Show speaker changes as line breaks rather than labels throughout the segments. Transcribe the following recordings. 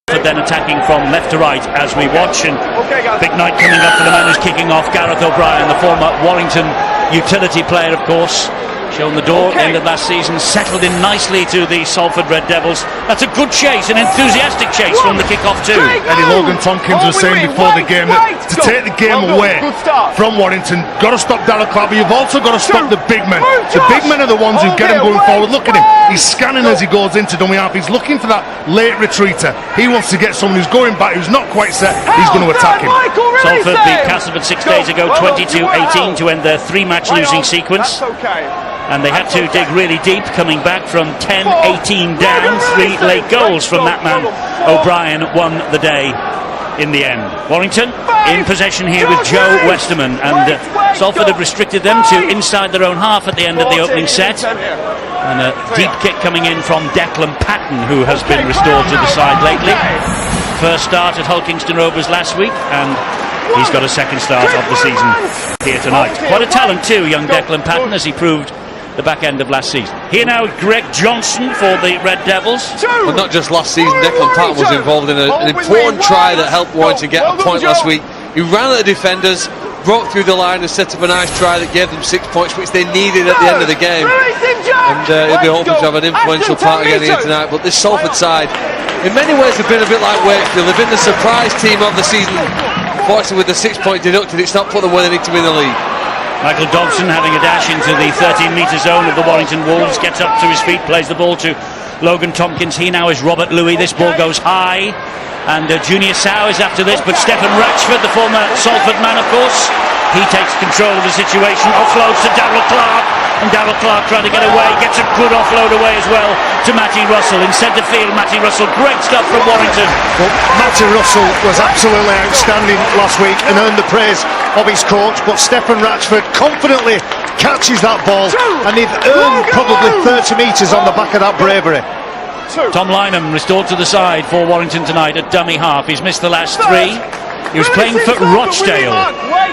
But then attacking from left to right as we watch, and big night coming up for the man who's kicking off, Gareth O'Brien, the former Warrington utility player, of course, shown the door end of last season, settled in nicely to the Salford Red Devils. That's a good chase, an enthusiastic chase from the kick-off too.
Eddie Logan Tompkins was saying before the game that to take the game away from Warrington, got to stop Darrell Clark, but you've also got to stop the big men. The big men are the ones who get him going forward. Look at him, he's scanning as he goes into dummy half, he's looking for that late retreater. He wants to get someone who's going back, who's not quite set, he's going to attack him.
Salford beat Castleford 6 days ago, 22-18 to end their 3-match losing sequence. And they had to dig really deep, coming back from 10-18 down. 3 late goals from that man. O'Brien won the day in the end. Warrington in possession here with Joe Westerman, and Salford have restricted them to inside their own half at the end of the opening set. And a deep kick coming in from Declan Patton, who has been restored to the side lately. First start at Hull Kingston Rovers last week, and he's got a second start of the season here tonight. What a talent too, young Declan Patton, as he proved the back end of last season. Here now Greg Johnson for the Red Devils.
Well, not just last season, Declan Patton was involved in an important try that helped Warrington get a point last week. He ran at the defenders, broke through the line and set up a nice try that gave them 6 points, which they needed at the end of the game. And he'll be hoping to have an influential part again here tonight. But this Salford side, in many ways, have been a bit like Wakefield. They've been the surprise team of the season. Unfortunately, with the 6 point deducted, it's not put them where they need to win the league.
Michael Dobson having a dash into the 13-metre zone of the Warrington Wolves, gets up to his feet, plays the ball to Logan Tompkins. He now is Robert Louis. This ball goes high, and Junior Sow is after this, but Stephen Ratchford, the former Salford man, of course, he takes control of the situation, offloads to Darrell Clark, and Darrell Clark trying to get away, gets a good offload away as well to Matty Russell. In centre field, Matty Russell, great stuff from Warrington.
Well, Matty Russell was absolutely outstanding last week and earned the praise of his coach, but Stephen Ratchford confidently catches that ball, and they've earned probably 30 metres on the back of that bravery.
Tom Lynham restored to the side for Warrington tonight at dummy half. He's missed the last 3. He was playing for Rochdale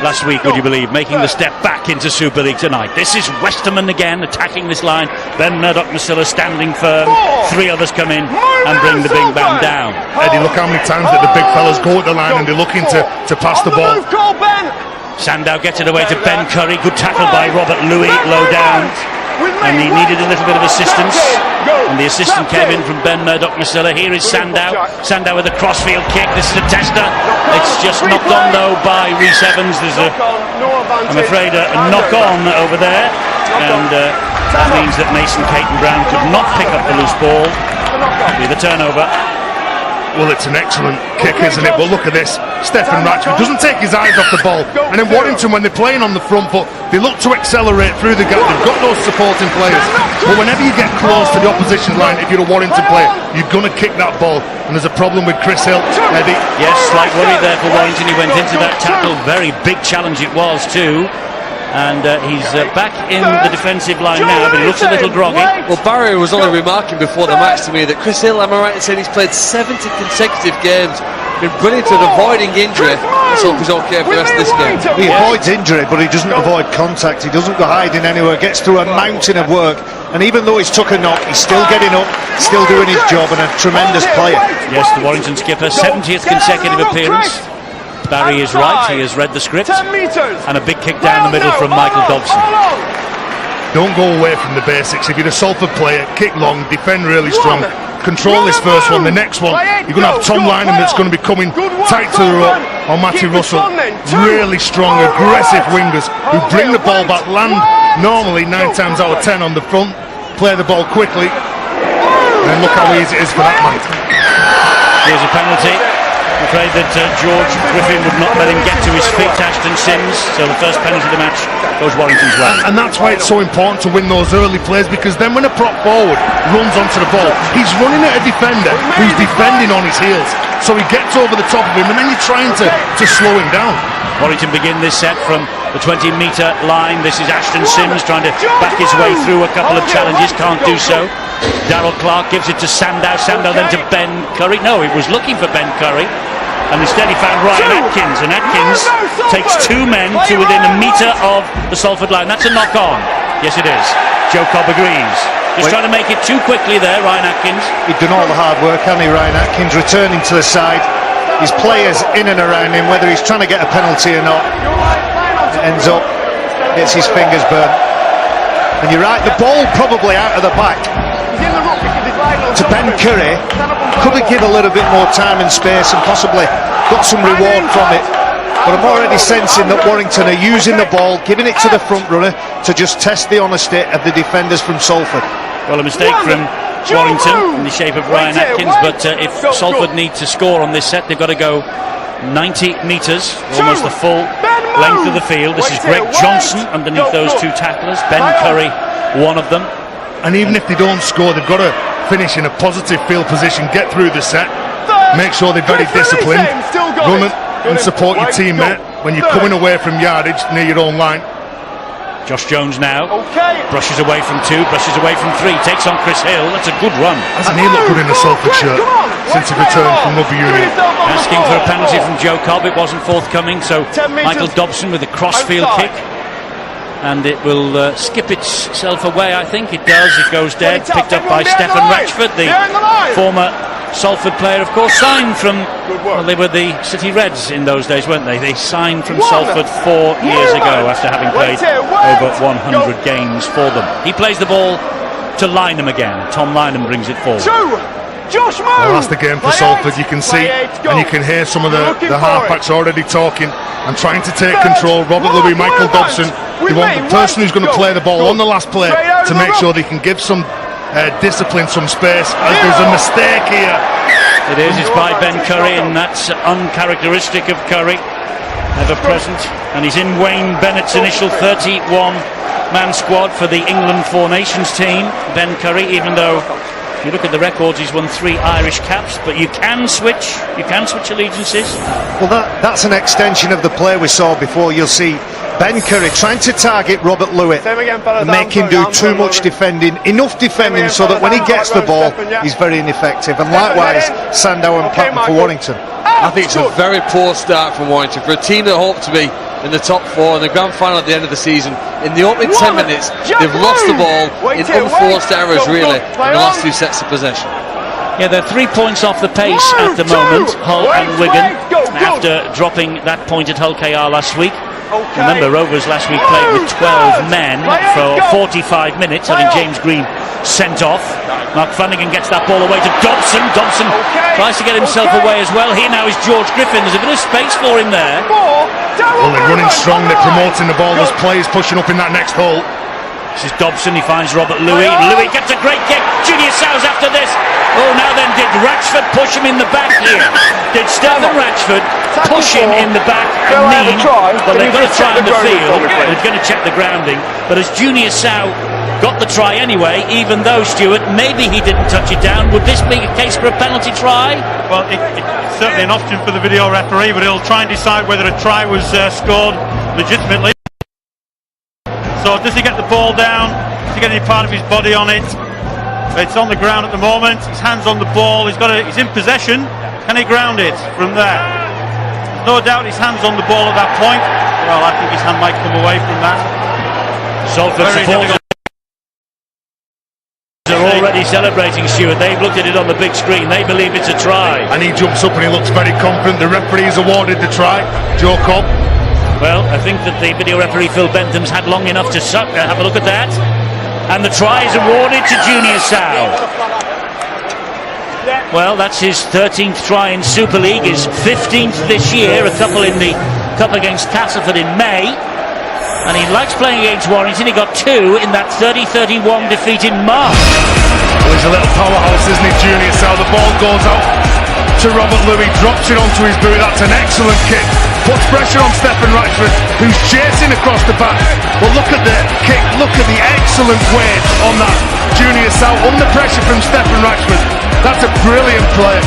last week, would you believe, making the step back into Super League tonight. This is Westerman again attacking this line. Ben Murdoch-Masilla standing firm. 3 others come in and bring the big man down.
Eddie, look how many times that the big fellas go at the line and they're looking to pass the ball.
Sandow gets it away to Ben Curry. Good tackle by Robert Louis, low down. And he needed a little bit of assistance, and the assistant came in from Ben Murdoch-Masilla. Here is Sandow. Sandow with a crossfield kick. This is a tester. It's just knocked on though by Rhys Evans. There's I'm afraid a knock on over there, and that means that Mason Caton Brown could not pick up the loose ball. It'll be the turnover.
Well, it's an excellent kick, isn't it? But look at this. Stephen Ratchford doesn't take his eyes off the ball. And in Warrington, when they're playing on the front foot, they look to accelerate through the gap. They've got those supporting players. But whenever you get close to the opposition line, if you're a Warrington player, you're going to kick that ball. And there's a problem with Chris Hill, Eddie.
Yes, slight worry there for Warrington. He went into that tackle. Very big challenge it was too. And he's back in the defensive line now, but he looks a little groggy.
Well, Barry was only remarking before the match to me that Chris Hill, am I right in saying he's played 70 consecutive games, been brilliant at avoiding injury. Let's hope he's okay for the rest of this game.
He avoids injury, but he doesn't avoid contact. He doesn't go hiding anywhere, gets through a mountain of work, and even though he's took a knock, he's still getting up, still doing his job, and a tremendous player.
Yes, the Warrington skipper, 70th consecutive appearance. Barry is right, he has read the script, and a big kick down the middle from Michael Dobson.
Don't go away from the basics. If you're a Salford player, kick long, defend really strong, control this first one. The next one, you're going to have Tom Lynham that's going to be coming tight to the rope, or Matty Russell. Really strong, aggressive wingers who bring the ball back, land normally 9 times out of 10 on the front, play the ball quickly, and look how easy it is for that man.
Here's a penalty. I'm afraid that George Griffin would not let him get to his feet, Ashton Sims, so the first penalty of the match goes Warrington's way.
And that's why it's so important to win those early plays, because then when a prop forward runs onto the ball, he's running at a defender who's defending on his heels, so he gets over the top of him, and then you're trying to slow him down.
Warrington begin this set from the 20-metre line. This is Ashton Sims trying to back his way through a couple of challenges, can't do so. Darrell Clark gives it to Sandow, Sandow then to Ben Curry. No, he was looking for Ben Curry, and instead he found Ryan Atkins, and Atkins takes 2 men to within a metre of the Salford line. That's a knock on. Yes, it is. Joe Cobb agrees. Just trying to make it too quickly there, Ryan Atkins.
He'd done all the hard work, hasn't he, Ryan Atkins, returning to the side. His players in and around him, whether he's trying to get a penalty or not, it ends up, gets his fingers burnt. And you're right, the ball probably out of the back to Ben Curry. Could have given a little bit more time and space and possibly got some reward from it. But I'm already sensing that Warrington are using the ball, giving it to the front runner to just test the honesty of the defenders from Salford.
Well, a mistake from Warrington in the shape of Ryan Atkins, but if Salford need to score on this set, they've got to go 90 metres, almost the full length of the field. This is Greg Johnson underneath those two tacklers, Ben Curry, one of them.
And even if they don't score, they've got to finish in a positive field position, get through the set, make sure they're very disciplined, run it and support your teammate when you're coming away from yardage near your own line.
Josh Jones now brushes away from 2, brushes away from 3, takes on Chris Hill. That's a good run.
Hasn't he looked good in a Salford shirt since he returned from rugby union?
Asking for a penalty from Joe Cobb, it wasn't forthcoming, so Michael Dobson with a crossfield kick, and it will skip itself away. I think it does. It goes dead, picked up by Stefan Ratchford, the former Salford player, of course, signed from, well, they were the City Reds in those days, weren't they? They signed from Salford 4 years ago after having played over 100 games for them. He plays the ball to Lynham again. Tom Lynham brings it forward.
Well, that's the game for Salford. You can see and you can hear some of the halfbacks already talking and trying to take control. Robert Louis, Michael Dobson, they want the person who's going to play the ball on the last play to make sure they can give some discipline, some space, as there's a mistake here.
It is, it's by Ben Curry, and that's uncharacteristic of Curry, ever present, and he's in Wayne Bennett's initial 31-man squad for the England Four Nations team. Ben Curry, even though if you look at the records, he's won 3 Irish caps, but you can switch allegiances.
Well, that's an extension of the play we saw before. You'll see Ben Curry trying to target Robert Louis and make him do too much defending, enough defending so that when he gets the ball, he's very ineffective. And likewise, Sandow and Patton for Warrington.
I think it's a very poor start from Warrington. For a team that hoped to be in the top 4 in the grand final at the end of the season, in the opening 10 minutes, they've lost the ball in unforced errors, really, in the last 2 sets of possession.
Yeah, they're 3 points off the pace at the moment, Hull and Wigan, after dropping that point at Hull KR last week. Remember, Rovers last week played with 12 men for 45 minutes, having James Green sent off. Mark Flanagan gets that ball away to Dobson. Dobson tries to get himself away as well. Here now is George Griffin. There's a bit of space for him there.
Well, they're running strong, they're promoting the ball. There's players pushing up in that next hole.
This is Dobson, he finds Robert Louis. Louis gets a great kick. Junior Sow's after this. Oh, now then, did Ratchford push him in the back here? Did Stephen Ratchford push him in the back and mean? Well, they're going to try on the field. They're going to check the grounding. But as Junior Sow got the try anyway, even though, Stuart, maybe he didn't touch it down, would this be a case for a penalty try?
Well, it's certainly an option for the video referee, but he'll try and decide whether a try was scored legitimately. So does he get the ball down? Does he get any part of his body on it? It's on the ground at the moment. His hands on the ball. He's in possession. Can he ground it from there? There's no doubt his hands on the ball at that point. Well, I think his hand might come away from that.
Salford supporters are already celebrating, Stuart. They've looked at it on the big screen. They believe it's a try.
And he jumps up and he looks very confident. The referee's awarded the try. Joe Cobb.
Well, I think that the video referee Phil Bentham's had long enough to have a look at that. And the try is awarded to Junior Sow. Well, that's his 13th try in Super League, his 15th this year, a couple in the cup against Castleford in May. And he likes playing against Warrington. He got 2 in that 30-31 defeat in March.
Well, he's a little powerhouse, isn't he, Junior Sow? The ball goes out to Robert Louis, drops it onto his boot. That's an excellent kick. Puts pressure on Stefan Ratchford, who's chasing across the back. Well, look at the kick, look at the excellent weight on that. Junior Sow under pressure from Stefan Ratchford. That's a brilliant play.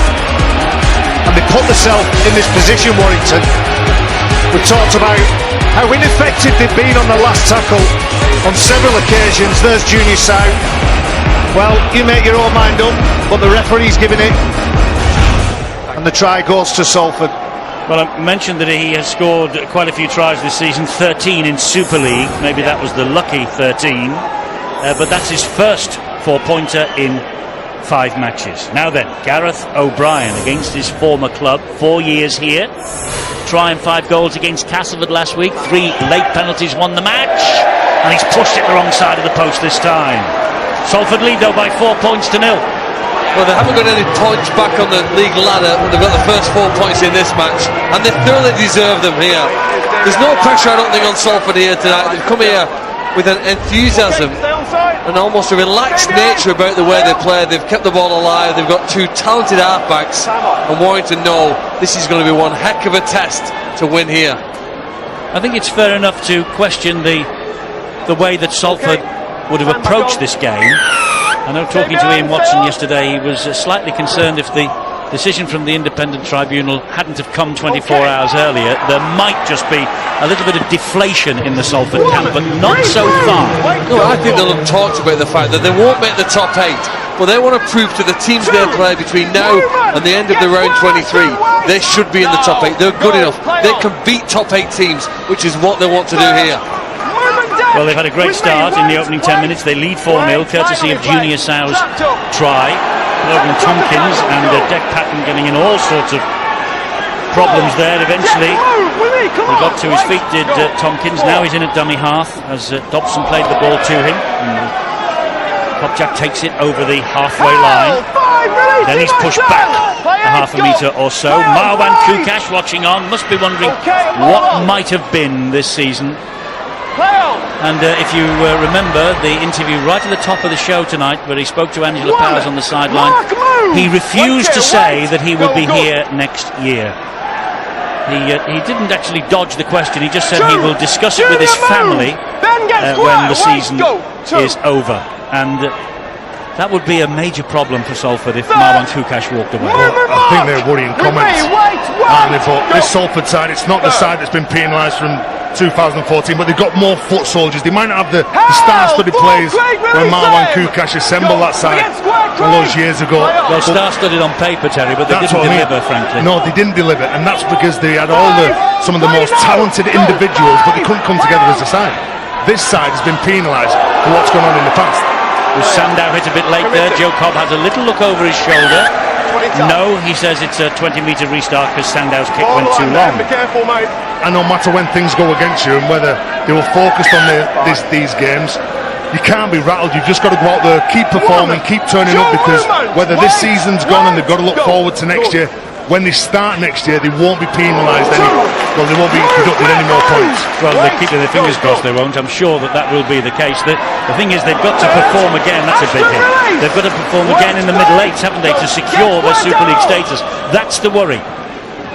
And they put themselves in this position, Warrington. We talked about how ineffective they've been on the last tackle on several occasions. There's Junior Sow. Well, you make your own mind up, but the referee's giving it. And the try goes to Salford.
Well, I mentioned that he has scored quite a few tries this season, 13 in Super League. Maybe that was the lucky 13. But that's his first 4-pointer in 5 matches. Now then, Gareth O'Brien against his former club, 4 years here. Try and 5 goals against Castleford last week. 3 late penalties won the match, and he's pushed it the wrong side of the post this time. Salford lead though by 4 points to 0.
Well, they haven't got any points back on the league ladder when they've got the first 4 points in this match, and they thoroughly deserve them here. There's no pressure, I don't think, on Salford here tonight. They've come here with an enthusiasm and almost a relaxed nature about the way they play. They've kept the ball alive. They've got 2 talented halfbacks, and Warrington know this is going to be one heck of a test to win here.
I think it's fair enough to question the way that Salford would have approached this game. I know, talking to Ian Watson yesterday, he was slightly concerned if the decision from the independent tribunal hadn't have come 24 hours earlier. There might just be a little bit of deflation in the Salford camp, but not so far.
No, I think they'll have talked about the fact that they won't make the top 8, but they want to prove to the teams they play between now and the end of the round 23 they should be in the top 8. They're good enough. They can beat top 8 teams, which is what they want to do here.
Well, they've had a great start in the opening 10 minutes. They lead 4-0, courtesy of Junior Sow's try. Logan Tompkins and Deck Patton getting in all sorts of problems there. Eventually, he got to his feet, did Tompkins. Now he's in at dummy half as Dobson played the ball to him. Kopchak takes it over the halfway line. Then he's pushed back a half a metre or so. Marwan Kukash watching on, must be wondering what might have been this season. And if you remember the interview right at the top of the show tonight, where he spoke to Angela Powers on the sideline, he refused to say that he would be here next year. He didn't actually dodge the question. He just said he will discuss it with his family when the season is over. And that would be a major problem for Salford if Marwan Kukash walked away.
Well, I think they're worrying comments. And but this Salford side, it's not the side that's been penalised from 2014, but they've got more foot soldiers. They might not have the star-studded players when Marwan Kukash assembled that side all those years ago.
Well, star-studded on paper, Terry, but they didn't deliver, frankly.
No, they didn't deliver, and that's because they had some of the most talented individuals, but they couldn't come together as a side. This side has been penalised for what's gone on in the past.
Was Sandow hit a bit late there? Joe Cobb has a little look over his shoulder. No, he says it's a 20-metre restart because Sandow's kick went too long.
And no matter when things go against you and whether they were focused on these games, you can't be rattled. You've just got to go out there, keep performing, keep turning up, because whether this season's gone and they've got to look forward to next year, when they start next year, they won't be penalised they won't be deducted any more points.
Well, they're keeping their fingers crossed they won't. I'm sure that will be the case. The thing is, they've got to perform again. That's a big hit. They've got to perform again in the middle eights, haven't they, to secure their Super League status. That's the worry.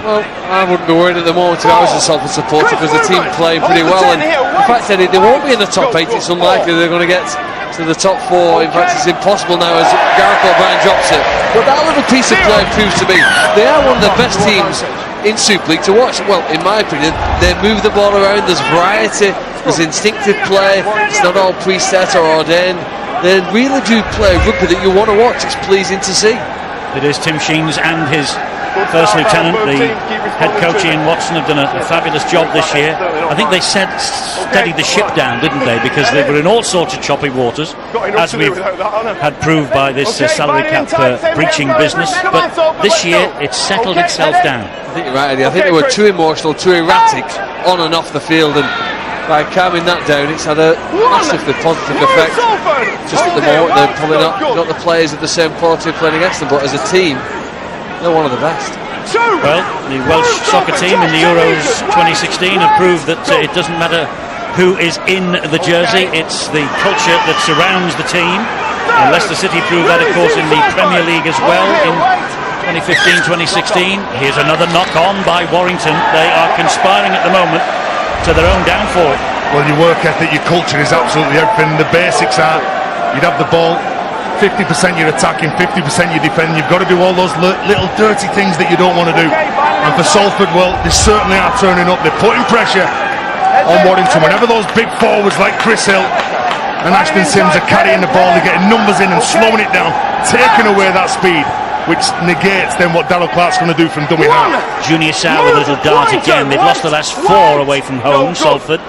Well, I wouldn't be worried at the moment if I was a Salford supporter, because the team play pretty well, and in fact, Eddie, they won't be in the top 8. It's unlikely they're going to get to the top 4. In fact, it's impossible now as Gareth O'Brien drops it. But that little piece of play proves to me they are one of the best teams in Super League to watch. Well, in my opinion, they move the ball around, there's variety, there's instinctive play, it's not all preset or ordained. They really do play rugby that you want to watch. It's pleasing to see.
It is. Tim Sheens and his first lieutenant, the head coach Ian Watson, have done a fabulous job this year. I think they steadied the ship down, didn't they? Because they were in all sorts of choppy waters, as we've had proved by this salary cap breaching business. But this year, it's settled itself down.
I think you're right, Eddie. I think they were too emotional, too erratic on and off the field, and by calming that down, it's had a massively positive effect. Just at the moment, they're probably not the players of the same quality playing against them, but as a team, they're one of the best.
Well, the Welsh soccer team in the Euros 2016 have proved that it doesn't matter who is in the jersey, it's the culture that surrounds the team. And Leicester City proved that, of course, in the Premier League as well in 2015-2016. Here's another knock-on by Warrington. They are conspiring at the moment to their own downfall.
Well, your work ethic, your culture is absolutely everything. The basics are, you'd have the ball, 50% you're attacking, 50% you're defending. You've got to do all those little dirty things that you don't want to do. And for Salford, well, they certainly are turning up. They're putting pressure on Warrington. Whenever those big forwards like Chris Hill and Ashton Sims are carrying the ball, they're getting numbers in and slowing it down, taking away that speed, which negates then what Darryl Clark's going to do from dummy half.
Junior Sow with a little dart again. They've lost the last 4 away from home, Salford.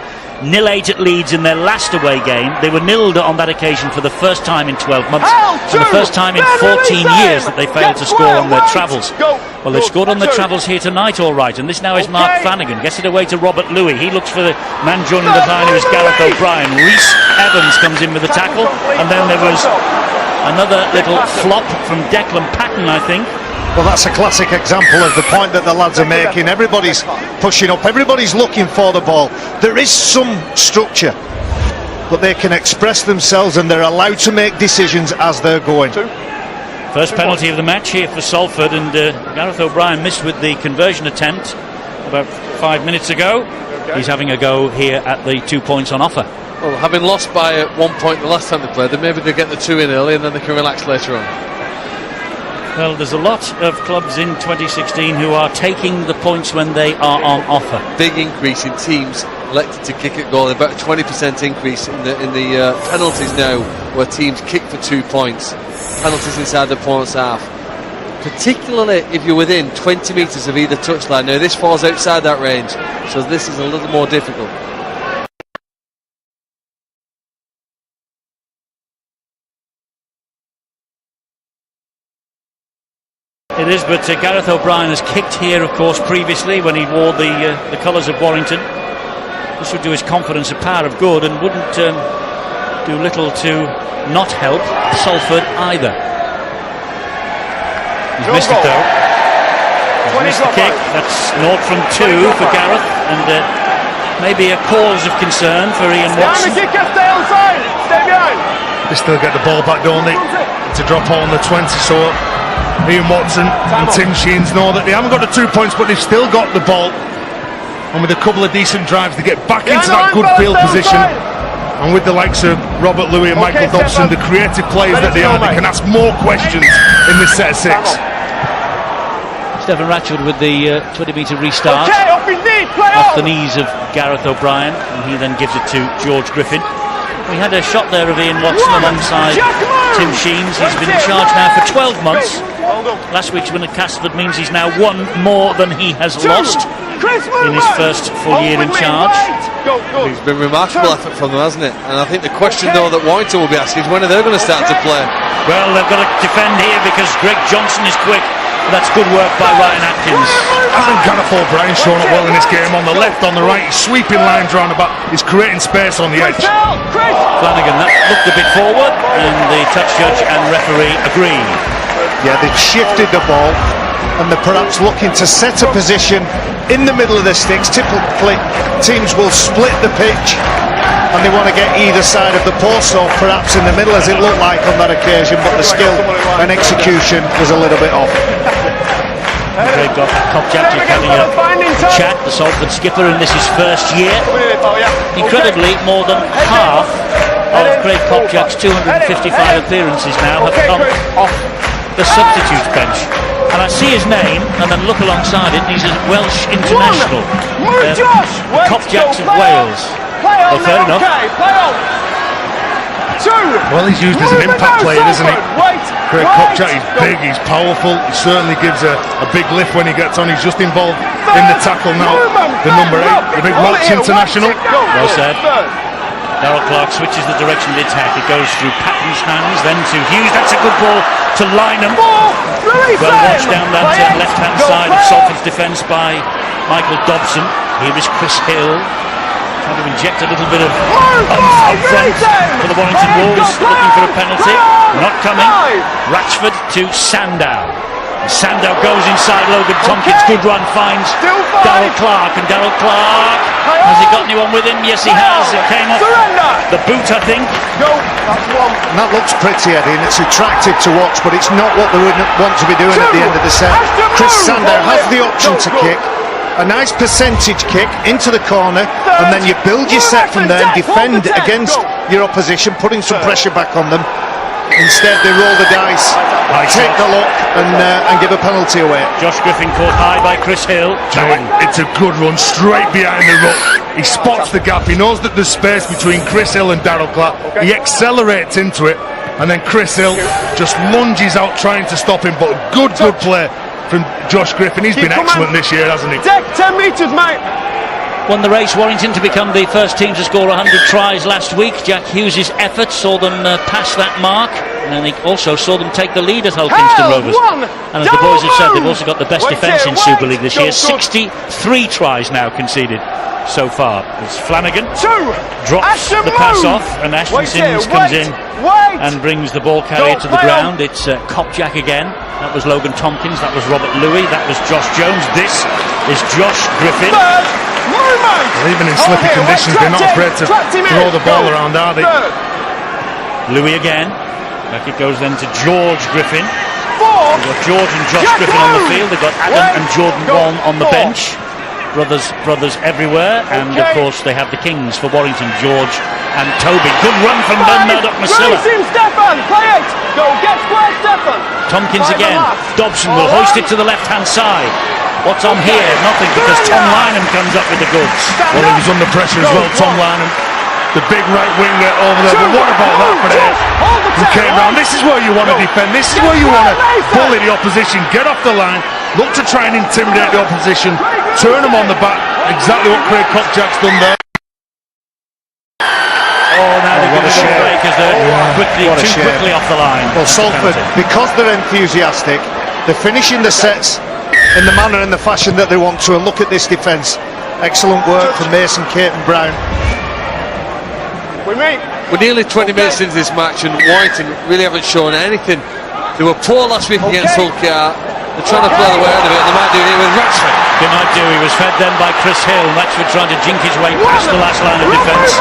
0-8 at Leeds in their last away game. They were nilled on that occasion for the first time in 12 months, and the first time in 14 years that they failed to score on their travels. Well, they've scored on their travels here tonight, all right, and this now is Mark Flanagan. Gets it away to Robert Louis. He looks for the man joining the line, who is Gareth O'Brien. Reece Evans comes in with the tackle, and then there was another little flop from Declan Patton, I think.
Well, that's a classic example of the point that the lads are making. Everybody's pushing up, everybody's looking for the ball. There is some structure, but they can express themselves and they're allowed to make decisions as they're going.
First penalty of the match here for Salford, and Gareth O'Brien missed with the conversion attempt about 5 minutes ago. He's having a go here at the 2 points on offer.
Well, having lost by 1 point the last time they played, then maybe they'll get the 2 in early and then they can relax later on.
Well, there's a lot of clubs in 2016 who are taking the points when they are on offer.
Big increase in teams elected to kick at goal. About a 20% increase in the penalties now, where teams kick for 2 points. Penalties inside the opponent's half. Particularly if you're within 20 metres of either touchline. Now this falls outside that range, so this is a little more difficult.
It is, but Gareth O'Brien has kicked here, of course, previously when he wore the colours of Warrington. This would do his confidence a power of good and wouldn't do little to not help Salford either. He's missed it though. He's missed the kick. That's 0 from 2 for Gareth, and maybe a cause of concern for Ian Watson.
They still get the ball back, don't they? To drop on the 20, so Ian Watson and Tim Sheens know that they haven't got the 2 points, but they've still got the ball. And with a couple of decent drives, they get back into that good field position. And with the likes of Robert Louis and Michael Dobson, the creative players that they are, they can ask more questions in this set of 6.
Stephen Ratchford with the 20-metre restart off the knees of Gareth O'Brien, and he then gives it to George Griffin. We had a shot there of Ian Watson alongside Tim Sheens. He's been in charge now for 12 months. Last week's win at Castleford means he's now won more than he has lost in his first full year in charge.
It's been remarkable effort from them, hasn't it? And I think the question though that Warrington will be asking is, when are they going to start to play?
Well, they've got to defend here because Greg Johnson is quick. That's good work by Ryan Atkins.
And Gareth O'Brien showing up well in this game, on the left, on the right. He's sweeping lines round about. He's creating space on the edge.
Flanagan, that looked a bit forward, and the touch judge and referee agree.
Yeah, they've shifted the ball and they're perhaps looking to set a position in the middle of the sticks. Typically teams will split the pitch and they want to get either side of the post, or perhaps in the middle, as it looked like on that occasion, but the skill and execution was a little bit off.
Craig Kopchak is having a chat, the Salford skipper, in this his first year. Incredibly, more than half of Craig Kopchak's 255 appearances now have come off the substitute bench. And I see his name and then look alongside it, and he's a Welsh international. Kopchaks of Wales. Well, fair enough.
Well, he's used as an impact player, isn't he? Craig Kopchak, he's big, he's powerful. He certainly gives a big lift when he gets on. He's just involved in the tackle now. The number 8, the big Welsh international.
Well said. Darrell Clark switches the direction of the attack. It goes through Patton's hands, then to Hughes. That's a good ball to Lynham. Well watched down that left-hand side of Salford's defence by Michael Dobson. Here is Chris Hill, trying to inject a little bit of up front for the Warrington Wolves, looking for a penalty. Not coming. Ratchford to Sandow. Sandow goes inside Logan Tompkins. Good run, finds Darrell Clark, and Darrell Clark, has he got anyone with him? Yes, he has. It came off the boot, I think.
And that looks pretty, Eddie, and it's attractive to watch, but it's not what they would want to be doing at the end of the set. Chris Sandow has the option to kick. A nice percentage kick into the corner, and then you build your set from there and defend against your opposition, putting some pressure back on them. Instead they roll the dice, take the look and give a penalty away.
Josh Griffin caught high by Chris Hill.
It's a good run, straight behind the ruck. He spots the gap, he knows that there's space between Chris Hill and Darrell Clark. He accelerates into it, and then Chris Hill just lunges out trying to stop him, but good play from Josh Griffin. He's been excellent this year, hasn't he?
10 metres, mate.
won the race, Warrington, to become the first team to score 100 tries last week. Jack Hughes' efforts saw them pass that mark, and they also saw them take the lead at Hull Kingston Rovers. And as the boys have said, they've also got the best defence in Super League this year. 63 tries now conceded so far. As Flanagan drops the pass off, and Ashton Sims comes in and brings the ball carrier to the ground. It's Kopjak again. That was Logan Tompkins, that was Robert Louis, that was Josh Jones. This is Josh Griffin.
Well, even in slippy conditions, they're not afraid to throw the ball around, are they?
Louis again. Back it goes then to George Griffin. They've got George and Josh Griffin on the field. They've got Adam and Jordan Wong on the bench. Brothers everywhere. And of course they have the Kings for Warrington, George and Toby. Good run from Bernard Masilla. Tompkins again. Dobson will hoist it to the left hand side. What's on here? Nothing, because Tom Lynham comes up with the goods.
Well, he was under pressure as well, Tom Lynham, the big right winger over there. But what about that for there? Who came round? This is where you want to defend. This is where you want to bully the opposition. Get off the line. Look to try and intimidate the opposition. Turn them on the back. Exactly what Craig Kopjak's done there.
Oh, now they've got a break as they're too quickly off the line.
Well, Salford, because they're enthusiastic, they're finishing the sets in the manner and the fashion that they want to. And look at this defence. Excellent work from Mason, Kate and Brown.
We're nearly 20 minutes into this match and Warrington really haven't shown anything. They were poor last week against Hull KR. They're trying to play the way out of it, and they might do it with Ratchford.
They might do. He was fed then by Chris Hill. Ratchford trying to jink his way past the last line of defence.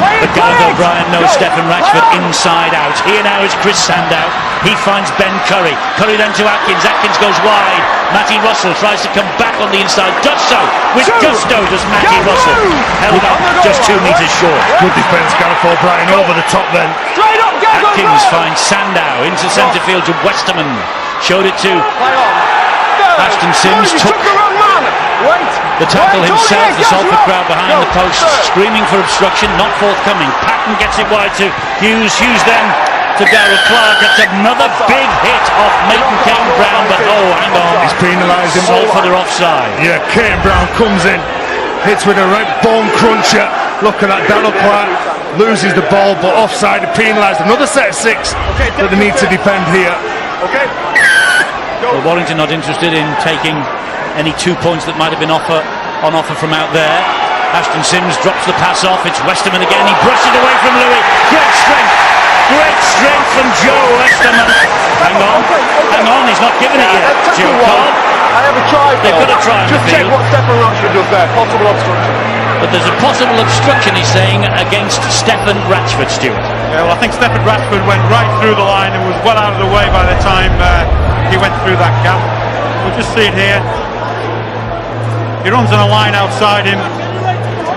But Gareth O'Brien knows Stephen Ratchford inside out. Here now is Chris Sandow. He finds Ben Curry. Curry then to Atkins. Atkins goes wide. Matty Russell tries to come back on the inside. Does so with gusto, does Matty Russell. Held up just 2 metres short.
Good defence, Gareth O'Brien over the top then.
Atkins finds Sandow into centre field to Westerman. Showed it to Ashton Sims. Took the tackle himself. The Salford crowd behind the post screaming for obstruction. Not forthcoming. Patton gets it wide to Hughes. Hughes then to Darrell Clark. That's another big hit off Maitland Kane Brown. But oh, hang on.
He's penalised him.
Salford are offside.
Yeah, Kane Brown comes in. Hits with a right bone cruncher. Look at that. Darrell Clark loses the ball, but offside. Penalised. Another set of 6 that they need to defend here.
Well, Warrington not interested in taking any 2 points that might have been on offer from out there. Ashton Sims drops the pass off. It's Westerman again. He brushes it away from Louis. Great strength from Joe Westerman. Hang on, he's not given it yet. Joe Cobb. They've got to try and
just check what Stephen Ratchford does there. Possible obstruction.
But there's a possible obstruction, he's saying, against Stephen Ratchford, Stuart.
Yeah, well, I think Stephen Ratchford went right through the line and was well out of the way by the time he went through that gap. We'll just see it here. He runs on a line outside him.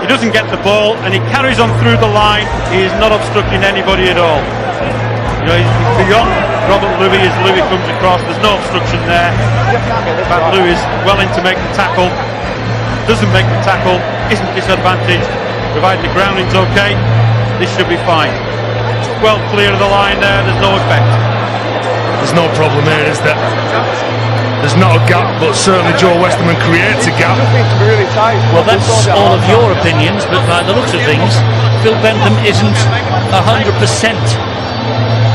He doesn't get the ball and he carries on through the line. He is not obstructing anybody at all. You know, he's beyond Robert Louis as Louis comes across. There's no obstruction there. But Louis is well in to make the tackle. Doesn't make the tackle, isn't disadvantaged, provided the grounding's okay, this should be fine. Well clear of the line there, there's no effect.
There's no problem here, is there? There's not a gap, but certainly Joe Westerman creates a gap.
Well, that's all of your opinions, but by the looks of things, Phil Bentham isn't 100%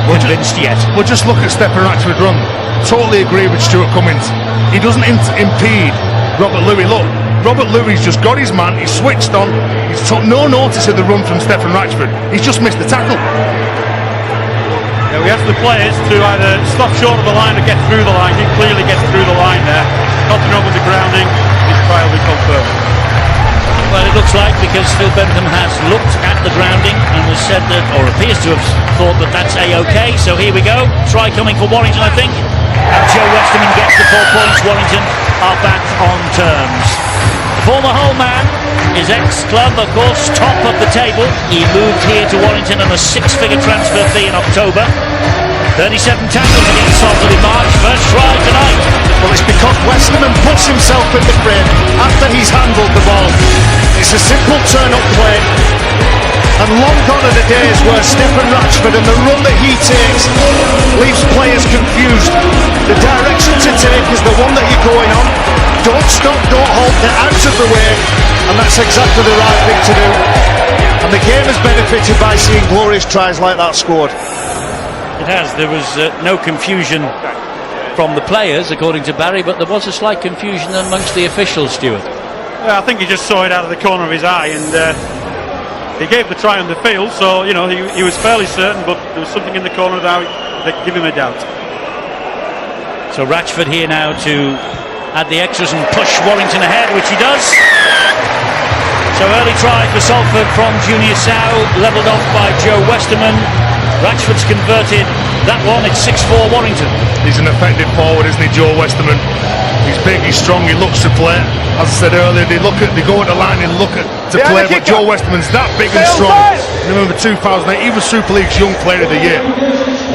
convinced yet.
Well, just look at Stephen Ratchford run. Totally agree with Stuart Cummins. He doesn't impede Robert Louis. Look, Robert Louis just got his man, he's switched on, he's took no notice of the run from Stephen Ratchford. He's just missed the tackle.
Yeah, we ask the players to either stop short of the line or get through the line. He clearly gets through the line there. Nothing wrong with the grounding. His try will be confirmed.
Well, it looks like, because Phil Bentham has looked at the grounding and has said that, or appears to have thought that that's A-OK. So here we go. Try coming for Warrington, I think. And Joe Westerman gets the 4 points. Warrington are back on terms. Former Hull man, his ex-club, of course, top of the table. He moved here to Warrington on a 6-figure transfer fee in October. 37 tackles against Salford in March. First try tonight.
Well, it's because Westerman puts himself in the frame after he's handled the ball. It's a simple turn-up play. And long gone are the days where Stephen Ratchford and the run that he takes leaves players confused. The direction to take is the one that you're going on. Don't stop, don't halt, get out of the way, and that's exactly the right thing to do. And the game has benefited by seeing glorious tries like that scored.
It has. There was no confusion from the players, according to Barry, but there was a slight confusion amongst the officials, Stuart.
Yeah, I think he just saw it out of the corner of his eye, and he gave the try on the field, so you know he was fairly certain, but there was something in the corner of the eye that gave him a doubt.
So Ratchford here now to add the extras and push Warrington ahead, which he does. So early try for Salford from Junior Sow, levelled off by Joe Westerman. Ratchford's converted that one. It's 6-4 Warrington.
He's an effective forward, isn't he, Joe Westerman? He's big, he's strong, he looks to play. As I said earlier, they go at the line and look to play, but Joe Westerman's that big and strong. Remember 2008, he was Super League's Young Player of the Year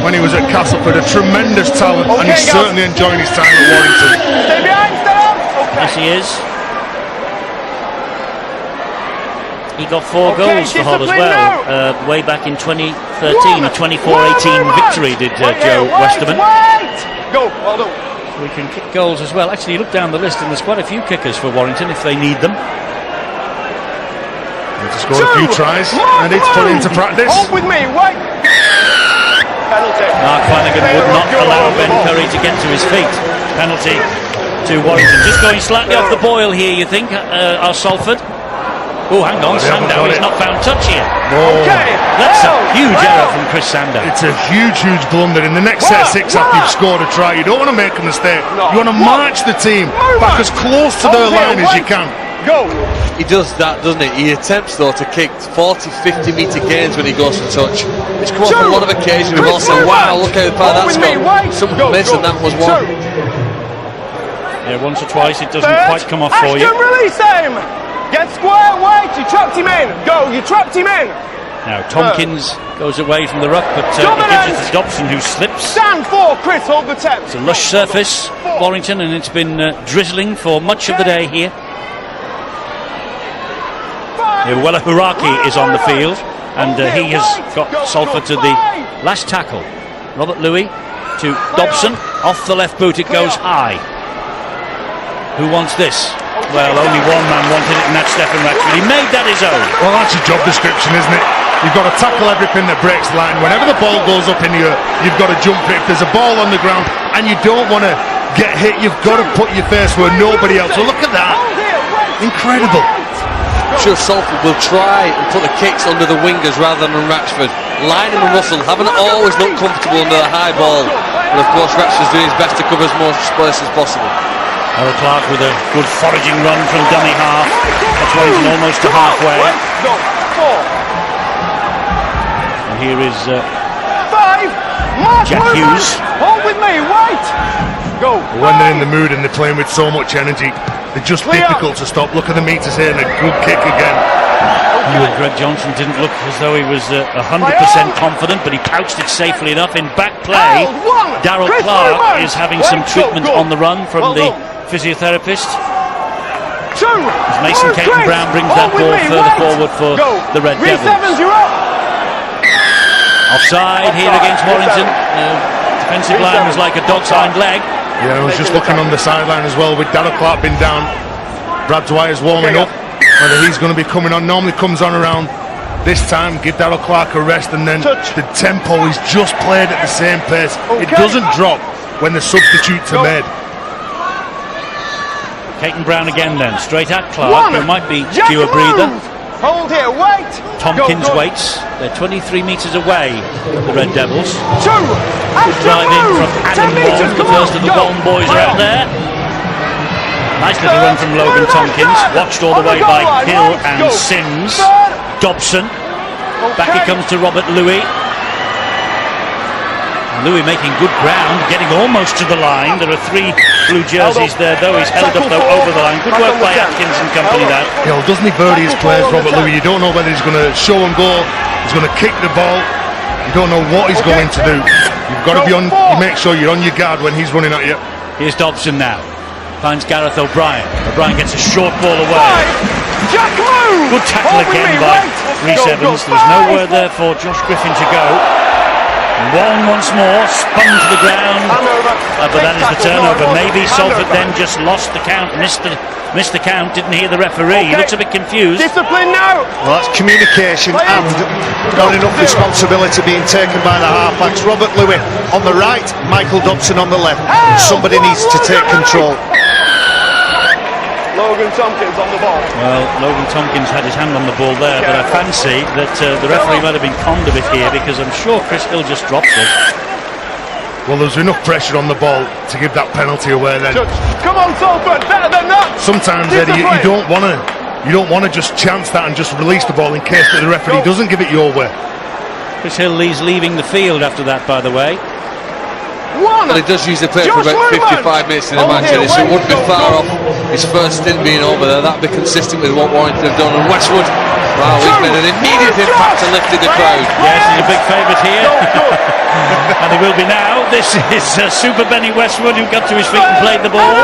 when he was at Castleford. A tremendous talent, and he's certainly enjoying his time at Warrington.
Stay behind, stay up.
Yes, he is. He got 4 goals for Hull as well, way back in 2013, a 24-18 victory did Joe Westerman.
Go, well done.
We can kick goals as well. Actually, look down the list and there's quite a few kickers for Warrington if they need them.
Need to score a few tries, and it's put into practice.
Hold with me, wait. Penalty.
Mark Flanagan would not allow Ben Curry to get to his feet. Penalty to Warrington. Just going slightly off the boil here, you think, are Salford? Oh, hang on, Sandow, he's not found touch here.
Okay.
That's a huge error from Chris Sandow.
It's a huge blunder. In the next set of 6 after you've scored a try, you don't want to make a mistake. You want to march the team back as close to their line as you can.
Go.
He does that, doesn't he? He attempts, though, to kick 40-50 metre gains when he goes for touch. It's come off on a lot of occasions. We've all said, wow, look how far that's gone. Some miss, and that was one.
Yeah, once or twice it doesn't quite come off for you.
Release him. Get square, wait, you trapped him in. Go, you trapped him in.
Now Tompkins goes away from the ruck, but he gives it to Dobson, who slips.
Stand for, Chris, hold the 10.
It's a lush surface, Warrington, and it's been drizzling for much of the day here. Wella Huraki is on the field, and he has got Salford to the last tackle. Robert Louis to Dobson, off the left boot, it goes high. Who wants this? Well, only one man wanted it, and that's Stefan Ratchford. He made that his own.
Well, that's your job description, isn't it? You've got to tackle everything that breaks the line. Whenever the ball goes up in the air, you've got to jump it. If there's a ball on the ground and you don't want to get hit, you've got to put your face where nobody else. So look at that. Incredible.
I'm sure Salford will try and put the kicks under the wingers rather than Ratchford. Lynham and Russell haven't always looked comfortable under the high ball, but of course Ratchford's doing his best to cover as much space as possible.
Harold Clark with a good foraging run from dummy half. That's Warrington almost to halfway. And here is Jack Hughes.
Hold with me, wait. Go.
When they're in the mood and they're playing with so much energy, they're just difficult to stop. Look at the meters here, and a good kick again.
Greg Johnson didn't look as though he was 100% confident, but he pouched it safely enough in back play. Darrell Clark is having some treatment on the run from the physiotherapist. As Mason Caton Brown brings that ball further forward for the Red Devils. Offside here against Warrington. Defensive line was like a dog's hind leg.
Yeah, I was just looking on the sideline as well, with Darrell Clark being down. Brad Dwyer's warming up. Whether he's going to be coming on, normally comes on around this time. Give Darrell Clark a rest, and then the tempo is just played at the same pace. It doesn't drop when the substitutes are made.
Caton Brown again then, straight at Clark, who might be due a breather.
Hold here, wait.
Tompkins waits. They're 23 metres away, the Red Devils.
Drive
Drive in from Adam Wall. The first of the Bolton boys are out there. Nice little run from Logan Tompkins, watched all the way by Hill and Sims. Dobson. Back he comes to Robert Louis. Louis making good ground, getting almost to the line. There are 3 blue jerseys there, though. He's held up, though, over the line. Good work by Atkins and company, that.
Yeah, well, doesn't he birdie his players, Robert Louis? You don't know whether he's going to show and go, he's going to kick the ball. You don't know what he's going to do. You've got to be on, you make sure you're on your guard when he's running at you.
Here's Dobson now. Finds Gareth O'Brien. O'Brien gets a short ball away. Good tackle again by Rhys Evans. There was nowhere there for Josh Griffin to go. One once more, spun to the ground, but that is the turnover. Maybe Salford then just lost the count, missed the count, didn't hear the referee. He looks a bit confused.
Discipline now.
Well, that's communication and not enough responsibility being taken by the halfbacks. Robert Lewis on the right, Michael Dobson on the left. Somebody needs to take control.
Logan Tompkins on the ball.
Well, Logan Tompkins had his hand on the ball there, but I fancy that the referee might have been conned a bit here, because I'm sure Chris Hill just dropped it.
Well, there was enough pressure on the ball to give that penalty away then.
Come on, Salford, better than that.
Sometimes, Eddie, you don't want to just chance that and just release the ball in case that the referee doesn't give it your way.
Chris Hill is leaving the field after that, by the way.
But he does use the play for about 55 minutes in the match, Eddie, so it wouldn't be far off his first stint being over there. That'd be consistent with what Warrington have done. And Westwood, wow, he's made an immediate impact and lifted the crowd.
Yes, he's a big favourite here. And he will be now. This is Super Benny Westwood, who got to his feet and played the ball.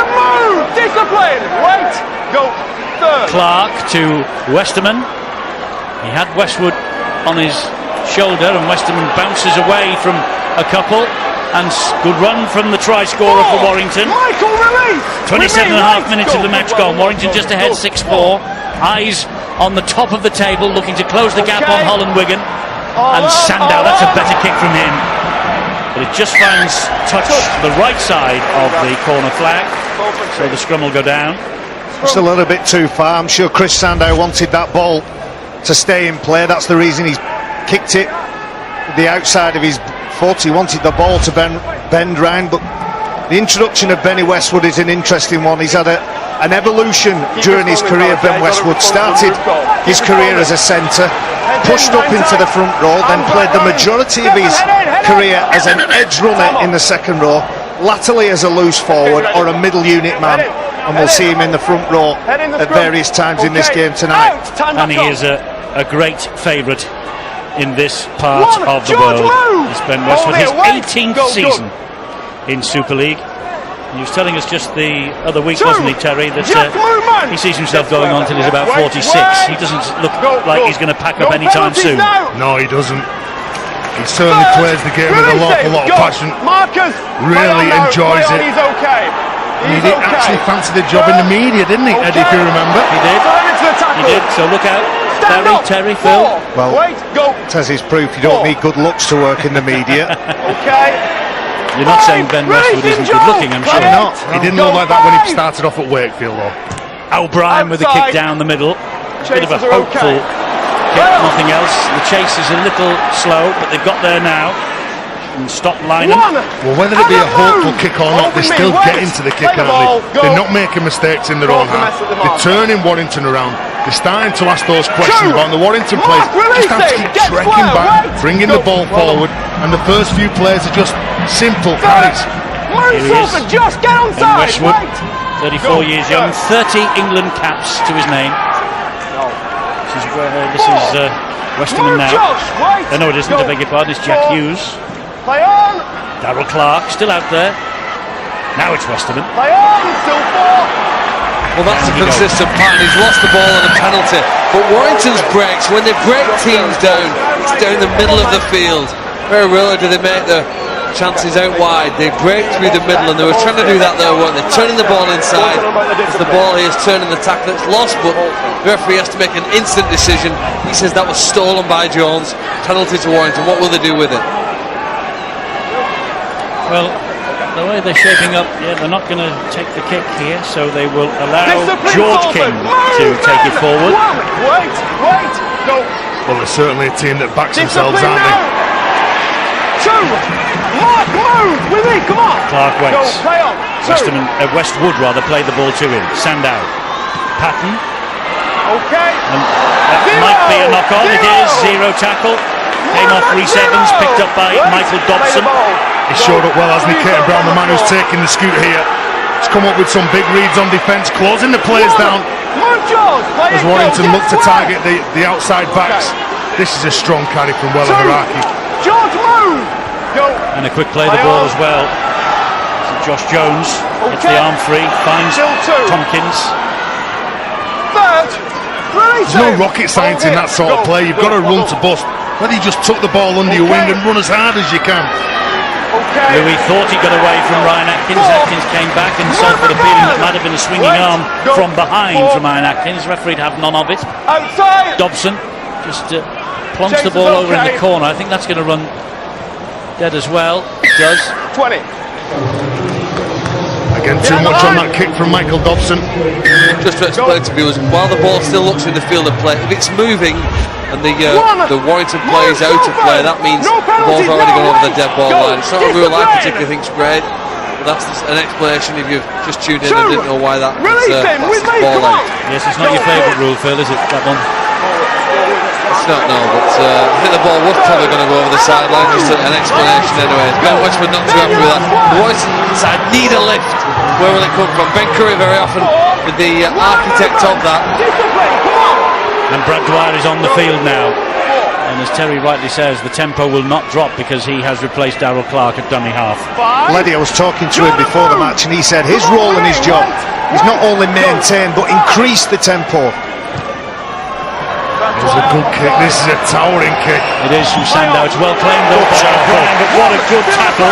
Discipline. Wait. Go. Third.
Clark to Westerman. He had Westwood on his shoulder, and Westerman bounces away from a couple. And good run from the try scorer for Warrington.
Michael, release.
27 and a half minutes of the match gone. Warrington just ahead 6-4. Eyes on the top of the table, looking to close the gap on Holland Wigan. And Sandow, that's a better kick from him. But it just finds touch the right side of the corner flag. So the scrum will go down.
Just a little bit too far. I'm sure Chris Sandow wanted that ball to stay in play. That's the reason he's kicked it with the outside of his foot. He wanted the ball to bend round, but the introduction of Benny Westwood is an interesting one. He's had an evolution during his career. Ben Westwood started his career as a centre, pushed up into the front row, then played the majority of his career as an edge runner in the second row, latterly as a loose forward or a middle unit man, and we'll see him in the front row at various times in this game tonight.
And he is a great favourite in this part of the world. It's Ben Westwood, his 18th season in Super League. He was telling us just the other week, wasn't he, Terry, that he sees himself going on till he's about 46. He doesn't look like he's going to pack up anytime soon.
No, he doesn't. He certainly plays the game with a lot of passion. Really enjoys it. And he did actually fancy the job in the media, didn't he, Eddie, if you remember?
He did. He did, so look out. Terry, Phil.
Well, as is proof, you don't need good looks to work in the media.
You're not saying Ben Westwood isn't good looking, I'm sure.
Not. He didn't look like that when he started off at Wakefield, though.
O'Brien with the kick down the middle. Bit of a hopeful kick, nothing else. The chase is a little slow, but they've got there now. And stop lining.
Well, whether it be a hopeful kick or not, they're still getting to the kick, aren't they? They're not making mistakes in their own half. They're turning Warrington around. They're starting to ask those questions about the Warrington players. Just have to keep trekking back, bringing the ball forward, and the first few plays are just simple carries.
Here he is, Ben Westwood, 34 years young, 30 England caps to his name. This is Westerman now. No, it isn't, I beg your pardon, it's Jack Hughes. Darrell Clark still out there. Now it's Westerman.
Well, that's a consistent pattern. He's lost the ball on a penalty. But Warrington's breaks, when they break teams down, it's down the middle of the field. Very rarely do they make the chances out wide. They break through the middle, and they were trying to do that there, weren't they? Turning the ball inside. As the ball here is turning the tackle, it's lost, but the referee has to make an instant decision. He says that was stolen by Jones. Penalty to Warrington. What will they do with it?
Well, the way they're shaping up, they're not going to take the kick here, so they will allow George King to take it forward.
Well, they're certainly a team that backs themselves, aren't they?
Clark waits. Westwood rather played the ball to him. Sandow. Patton. And that might be a knock on. It is. Zero tackle. Came off Rhys Evans, picked up by Michael Dobson.
He showed up well, hasn't he, Caden Brown, the man who's taking the scoot here. He's come up with some big reads on defence, closing the players down as Warrington look to target the outside backs. This is a strong carry from Wella Haraki.
And a quick play the ball as well. Josh Jones gets the arm free, finds Tompkins.
There's no rocket science in that sort of play. You've got to run to bust. whether you just tuck the ball under your wing and run as hard as you can.
Louis thought he got away from Ryan Atkins. Atkins came back and Salford appealing that might have been a swinging arm from behind from Ryan Atkins. Referee'd have none of it. Dobson just plonks the ball over in the corner. I think that's going to run dead as well. It does.
20.
Again, too much on that kick from Michael Dobson.
Just to explain to viewers, while the ball still looks in the field of play, if it's moving and the Warrington play is out of play, that means the ball's already gone over the dead ball line. It's not a rule I particularly think's great, but that's an explanation if you've just tuned in and didn't know why that's the ball out.
Yes, it's not your favourite rule, Phil, is it, that one?
It's not, no, but I think the ball was probably going to go over the sideline. Just an explanation anyway. Ben Westwood not too happy with that. The Warrington side need a lift. Where will it come from? Ben Curry very often with the architect of that.
And Brad Dwyer is on the field now. And as Terry rightly says, the tempo will not drop because he has replaced Darrell Clark at dummy half.
Leddy, I was talking to him before the match and he said his role in his job is not only maintain but increase the tempo.
It's a good kick. This is a towering kick.
It is from Sandow. It's well claimed though by O'Brien, but what a good tackle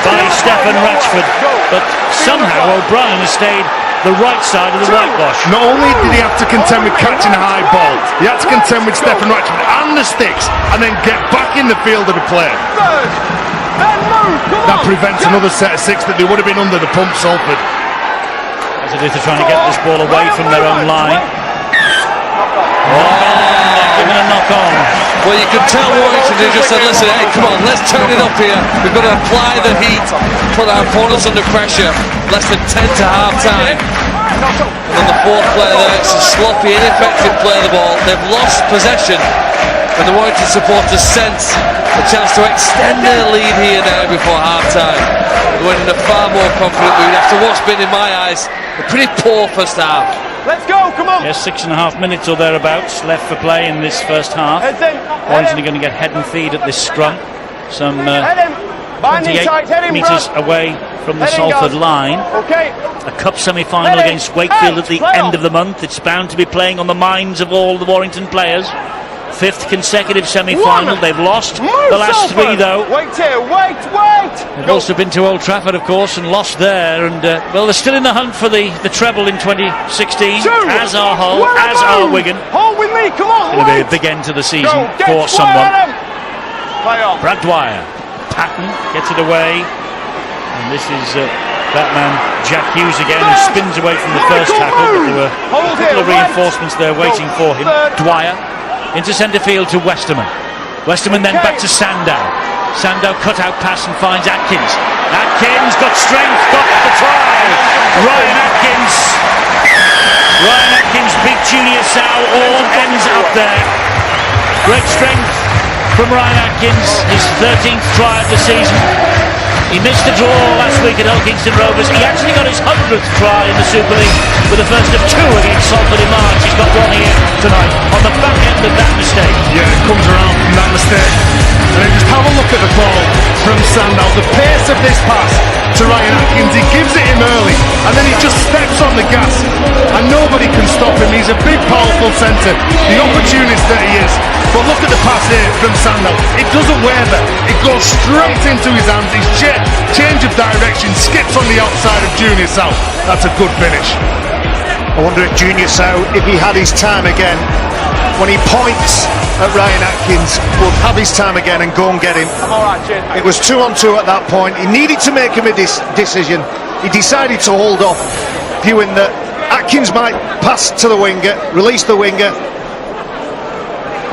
by Stephen Ratchford. But somehow O'Brien has stayed the right side of the whitewash.
Not only did he have to contend with catching a high ball, he had to contend with Stephen Ratchford and the sticks and then get back in the field of the play. That prevents another set of six that they would have been under the pump, Salford.
As it is, they're trying to get this ball away from their own line. Giving a knock on.
Well, you could tell Warrington, they just said, listen, hey, come on, let's turn it up here. We've got to apply the heat, put our opponents under pressure. Less than 10 to half time. And then the fourth player there, it's a sloppy, ineffective play of the ball. They've lost possession. And the Warrington supporters sense a chance to extend their lead here now before half time. They went in a far more confident mood after what's been, in my eyes, a pretty poor first half.
Let's go, come on!
Yes, 6.5 minutes or thereabouts left for play in this first half. Warrington are going to get head and feed at this scrum. Some 28 metres away from the Salford line. A cup semi-final against Wakefield at the end of the month. It's bound to be playing on the minds of all the Warrington players. 5th consecutive semi-final. They've lost the last 3 though.
Wait here, wait!
They've also been to Old Trafford, of course, and lost there. And well, they're still in the hunt for the treble in 2016, as are Hull, as are Wigan.
Hold with me, come on!
It's going to be a big end to the season for someone. Brad Dwyer, Patton gets it away, and this is that man Jack Hughes again, who spins away from the first tackle. But there were a couple of reinforcements there waiting for him. Dwyer into centre field to Westerman. Westerman then back to Sandow. Sandow cut out pass and finds Atkins. Atkins got strength, got the try. Ryan Atkins beat Junior Sow, all ends up there. Great strength from Ryan Atkins, his 13th try of the season. He missed the draw last week at Kingston Rovers. He actually got his 100th try in the Super League with the first of 2 against Salford in March. He's got one here tonight on the back end of that mistake.
Yeah, it comes around from that mistake. And then just have a look at the ball from Sandow. The pace of this pass to Ryan Atkins, he gives it him early and then he just steps on the gas and nobody can stop him. He's a big, powerful centre, the opportunist that he is. But look at the pass here from Sandow. It doesn't waver, it goes straight into his hands. His change of direction, skips on the outside of Junior Sow. That's a good finish.
I wonder if Junior Sow, if he had his time again, when he points at Ryan Atkins, would have his time again and go and get him. It was 2 on 2 at that point. He needed to make him a decision. He decided to hold off, viewing that Atkins might pass to the winger, release the winger,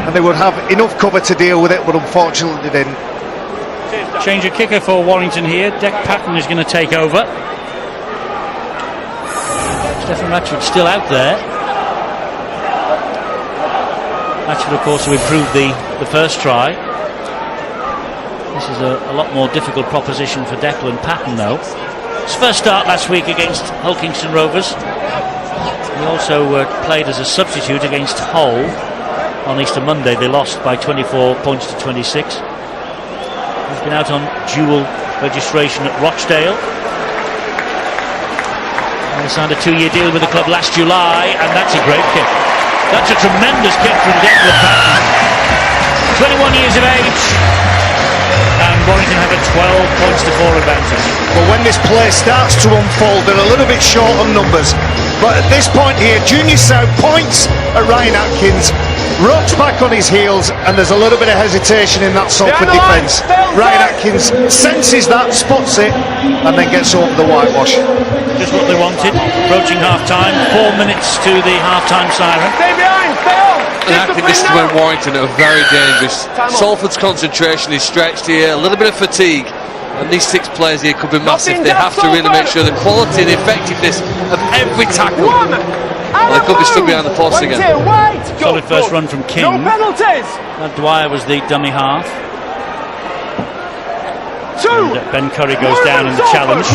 and they would have enough cover to deal with it, but unfortunately they didn't.
Change of kicker for Warrington here. Deck Patton is going to take over. Stephen Ratchford still out there. Ratchford, of course, who improved the first try. This is a lot more difficult proposition for Declan Patton, though. His first start last week against Hull Kingston Rovers. He also played as a substitute against Hull on Easter Monday. They lost by 24 points to 26. He's been out on dual registration at Rochdale. And he signed a 2-year deal with the club last July, and that's a great kick. That's a tremendous kick from Declan Patton. 21 years of age, and Warrington have a 12 points to 4 advantage.
But when this play starts to unfold, they're a little bit short on numbers. But at this point here, Junior South points at Ryan Atkins, rocks back on his heels, and there's a little bit of hesitation in that Salford defence. Ryan Atkins senses that, spots it, and then gets over the whitewash.
Just what they wanted. Approaching half-time, 4 minutes to the half-time siren.
Stay behind, stay on.
And I think this is when Warrington are very dangerous. Salford's concentration is stretched here, a little bit of fatigue, and these 6 players here could be massive. They have to really make sure the quality and effectiveness of every tackle. Well, they could be stood behind the post again.
Solid first run from King.
No penalties.
Dwyer was the dummy half. And Ben Curry goes down in the challenge.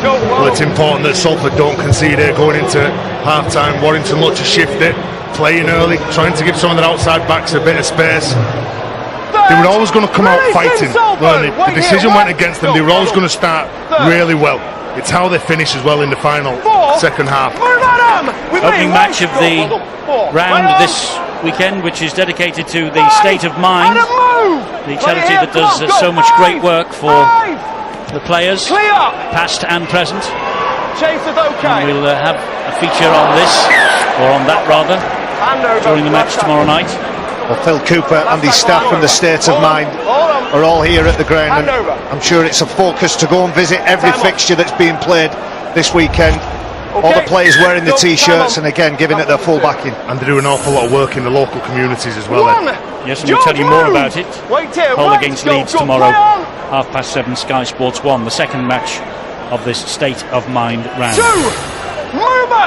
Well, it's important that Salford don't concede here going into half-time. Warrington look to shift it, playing early, trying to give some of their outside backs a bit of space. They were always going to come out fighting. The decision went against them. They were always going to start really well. It's how they finish as well in the final second half.
Opening match of the round this weekend, which is dedicated to the State of Mind, the charity that does so much great work for the players, past and present. And we'll have a feature on this, or on that rather, during the match tomorrow night.
Well, Phil Cooper and his staff from the State of Mind are all here at the ground, and I'm sure it's a focus to go and visit every fixture that's being played this weekend. All the players wearing the t-shirts and again giving it their full backing.
And they do an awful lot of work in the local communities as well.
Yes, and we'll tell you more about it. Hull against Leeds tomorrow, 7:30 Sky Sports 1, the second match of this State of Mind round.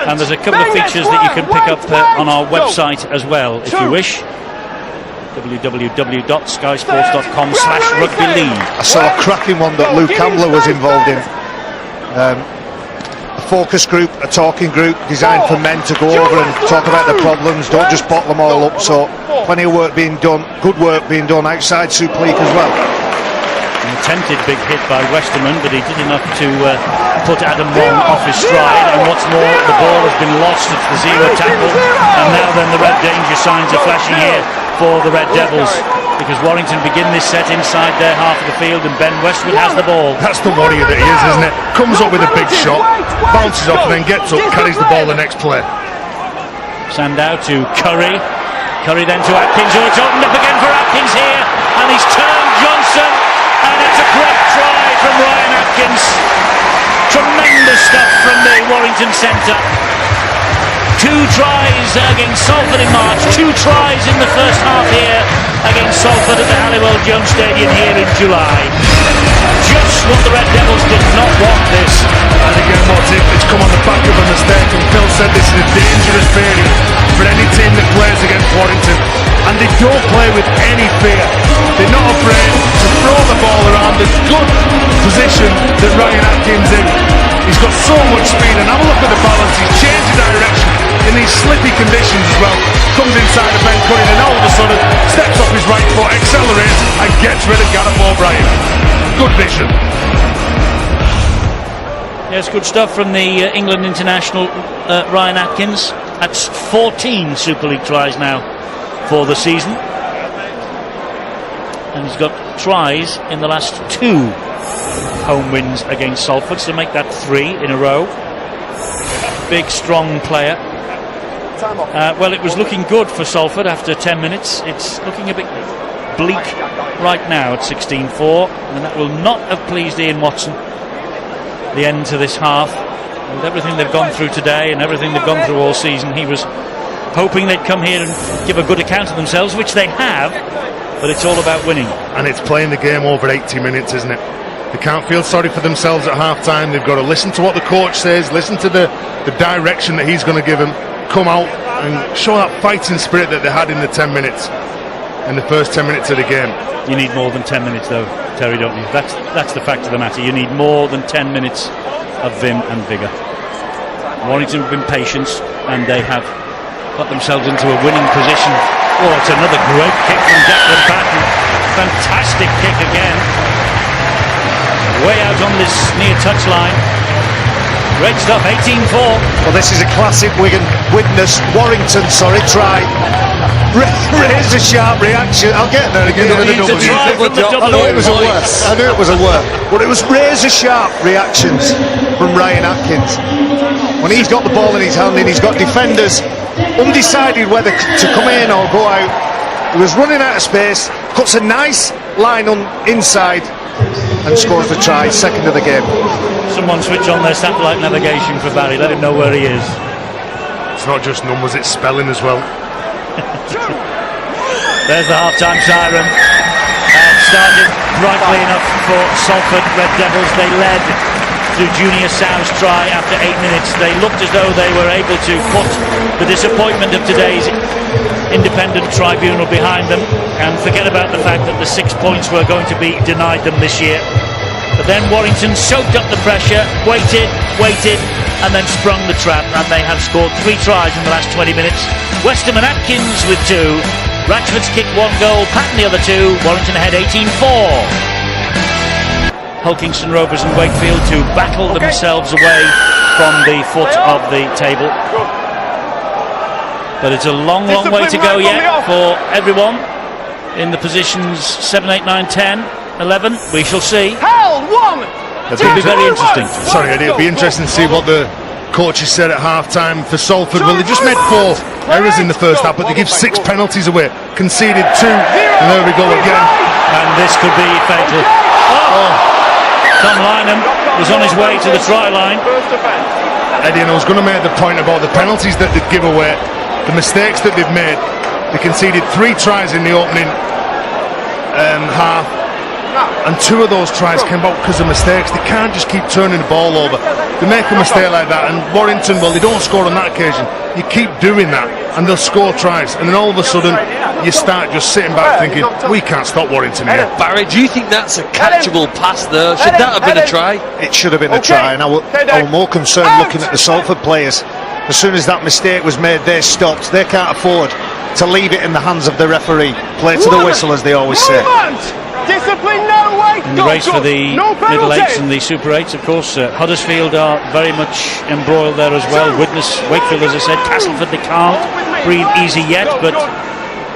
And there's a couple of features that you can pick up on our website as well, if you wish. www.skysports.com/rugbyleague.
I saw a cracking one that Luke Ambler was involved in. A focus group, a talking group designed for men to go over and talk about the problems, don't just bottle them all up. So plenty of work being done, good work being done outside Super League as well.
An attempted big hit by Westerman, but he did enough to put Adam Wong off his stride, and what's more, the ball has been lost. It's the zero tackle, and now then the red danger signs are flashing here for the Red Devils, because Warrington begin this set inside their half of the field, and Ben Westwood has the ball.
That's the warrior that he is, isn't it? Comes up with a big shot, bounces off and then gets up, carries the ball the next play.
Sandow to Curry, Curry then to Atkins. Oh, it's opened up again for Atkins here, and he's turned Johnson, and it's a great try from Ryan Atkins. Tremendous stuff from the Warrington centre. 2 tries against Salford in March, 2 tries in the first half here against Salford at the Halliwell Jones Stadium here in July. Just what the Red Devils did not want this.
And again, what's it? It's come on the back of a mistake, and Phil said this is a dangerous period for any team that plays against Warrington. And they don't play with any fear. They're not afraid to throw the ball around. There's good position that Ryan Atkins in. He's got so much speed, and have a look at the balance. He's changed the direction in these slippy conditions as well. Comes inside of Ben Curry, and all of a sudden steps off his right foot, accelerates, and gets rid of Gareth O'Brien. Good vision.
Yes, good stuff from the England international Ryan Atkins. That's 14 Super League tries now for the season, and he's got tries in the last 2 home wins against Salford, so make that 3 in a row. Big, strong player. Well, it was looking good for Salford after 10 minutes. It's looking a bit bleak right now at 16-4, and that will not have pleased Ian Watson. The end to this half, with everything they've gone through today and everything they've gone through all season, he was hoping they'd come here and give a good account of themselves, which they have, but it's all about winning.
And it's playing the game over 80 minutes, isn't it? They can't feel sorry for themselves at half-time. They've got to listen to what the coach says, listen to the direction that he's going to give them, come out and show that fighting spirit that they had in the 10 minutes, in the first 10 minutes of the game.
You need more than 10 minutes though, Terry, don't you? That's the fact of the matter. You need more than 10 minutes of vim and vigour. Warrington have been patient, and they have got themselves into a winning position. Oh, it's another great kick from Declan Patton. Fantastic kick again. Way out on this near touchline. Great stuff, 18-4.
Well, this is a classic Warrington try. Razor sharp reaction. I'll get there again with a double. I knew it was a word. But it was razor sharp reactions from Ryan Atkins. When he's got the ball in his hand and he's got defenders undecided whether to come in or go out. He was running out of space, cuts a nice line on inside and scores the try, second of the game.
Someone switch on their satellite navigation for Barry, let him know where he is.
It's not just numbers, it's spelling as well.
There's the half-time siren. And started brightly enough for Salford Red Devils. They led through Junior Sow's try after 8 minutes. They looked as though they were able to put the disappointment of today's independent tribunal behind them and forget about the fact that the 6 points were going to be denied them this year. But then Warrington soaked up the pressure, waited, and then sprung the trap, and they have scored 3 tries in the last 20 minutes. Westham and Atkins with 2. Ratchford's kicked 1 goal, Patton the other 2. Warrington ahead 18-4. Hulkingston Rovers and Wakefield to battle themselves away from the foot of the table. But it's a long way to go yet for everyone in the positions 7, 8, 9, 10, 11. We shall see. It'll be very interesting.
Sorry, Eddie, it'll be interesting to see what the coaches said at half-time for Salford. Well, they just made 4 errors in the first half, but they give 6 penalties away. Conceded 2, and there we go again.
And this could be fatal. Tom Lynham was on his way to the try line.
Eddie, and I was going to make the point about the penalties that they'd give away, the mistakes that they've made. They conceded 3 tries in the opening half, and 2 of those tries came about because of mistakes. They can't just keep turning the ball over. They make a mistake like that, and Warrington, well, they don't score on that occasion. You keep doing that, and they'll score tries, and then all of a sudden you start just sitting back thinking, we can't stop Warrington here.
Barry, do you think that's a catchable pass there? Should that have been a try?
It should have been a try, and I was more concerned looking at the Salford players. As soon as that mistake was made, they stopped. They can't afford to leave it in the hands of the referee. Play to the whistle, as they always say.
Discipline, no way.
In the race for the Middle 8s and the Super 8s, of course, Huddersfield are very much embroiled there as well. Witness Wakefield, as I said. Castleford, they can't breathe easy yet, but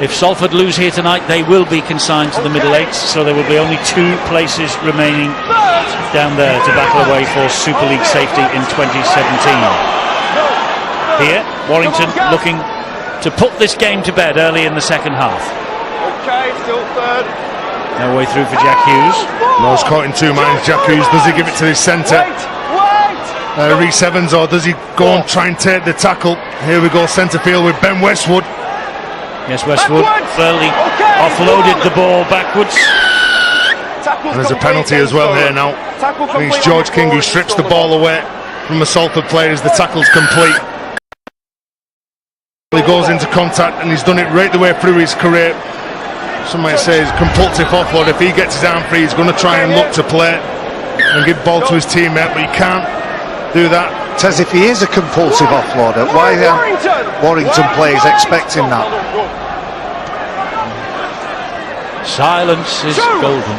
if Salford lose here tonight, they will be consigned to the Middle 8s, so there will be only 2 places remaining down there to battle away for Super League safety in 2017. Here, Warrington looking to put this game to bed early in the second half.
Okay, still third.
No way through for Jack Hughes.
No, it's caught in 2 minds. Jack Hughes, does he give it to his centre, Rhys Evans, or does he go and try and take the tackle? Here we go, centre field with Ben Westwood.
Yes, Westwood clearly offloaded the ball backwards.
And there's a penalty as well here now. I think it's George King who strips the ball away from the Salford player as the tackle's complete. He goes into contact, and he's done it right the way through his career. Some might say it's compulsive offload. If he gets his arm free, he's going to try and look to play and give ball to his teammate, but he can't do that.
Says if he is a compulsive offloader, why aren't Warrington players expecting that?
Silence is golden.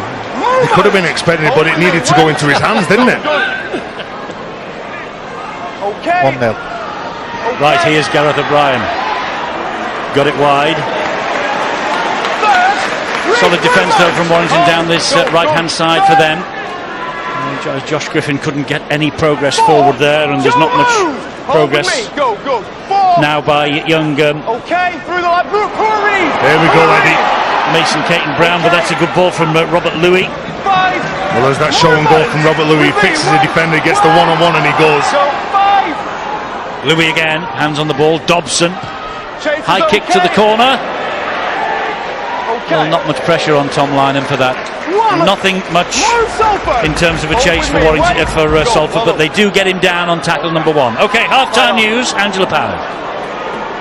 He could have been expecting it, but it needed to go into his hands, didn't it?
1-0.
Right, here's Gareth O'Brien. Got it wide. Solid defence though from Warrington down this right-hand side for them. Josh Griffin couldn't get any progress forward there, and there's not much progress now by young.
Okay, through the line.
There we go, Eddie.
Mason Caton Brown, but that's a good ball from Robert Louis.
Well, there's that show and goal from Robert Louis. He fixes the defender, gets the one-on-one, and he goes.
Louis again, hands on the ball. Dobson, high kick to the corner. Well, not much pressure on Tom Lynham for that. Nothing much in terms of a chase for Warrington, for Salford, but they do get him down on tackle number 1. Okay, half-time news. Angela Power.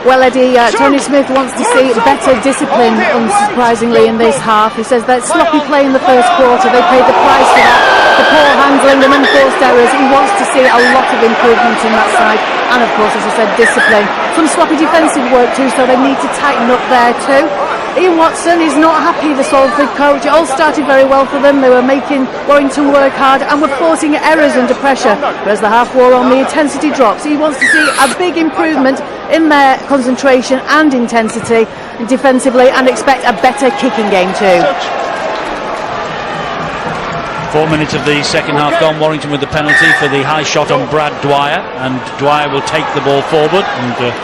Well, Eddie, Tony Smith wants to see better discipline, unsurprisingly, in this half. He says that sloppy play in the first quarter, they paid the price for that. The poor handling and unforced errors. He wants to see a lot of improvement in that side. And, of course, as I said, discipline. Some sloppy defensive work too, so they need to tighten up there too. Ian Watson is not happy, the Salford coach. It all started very well for them. They were making Warrington work hard and were forcing errors under pressure. But as the half wore on, the intensity drops. He wants to see a big improvement in their concentration and intensity defensively, and expect a better kicking game too.
4 minutes of the second half gone. Warrington with the penalty for the high shot on Brad Dwyer, and Dwyer will take the ball forward, and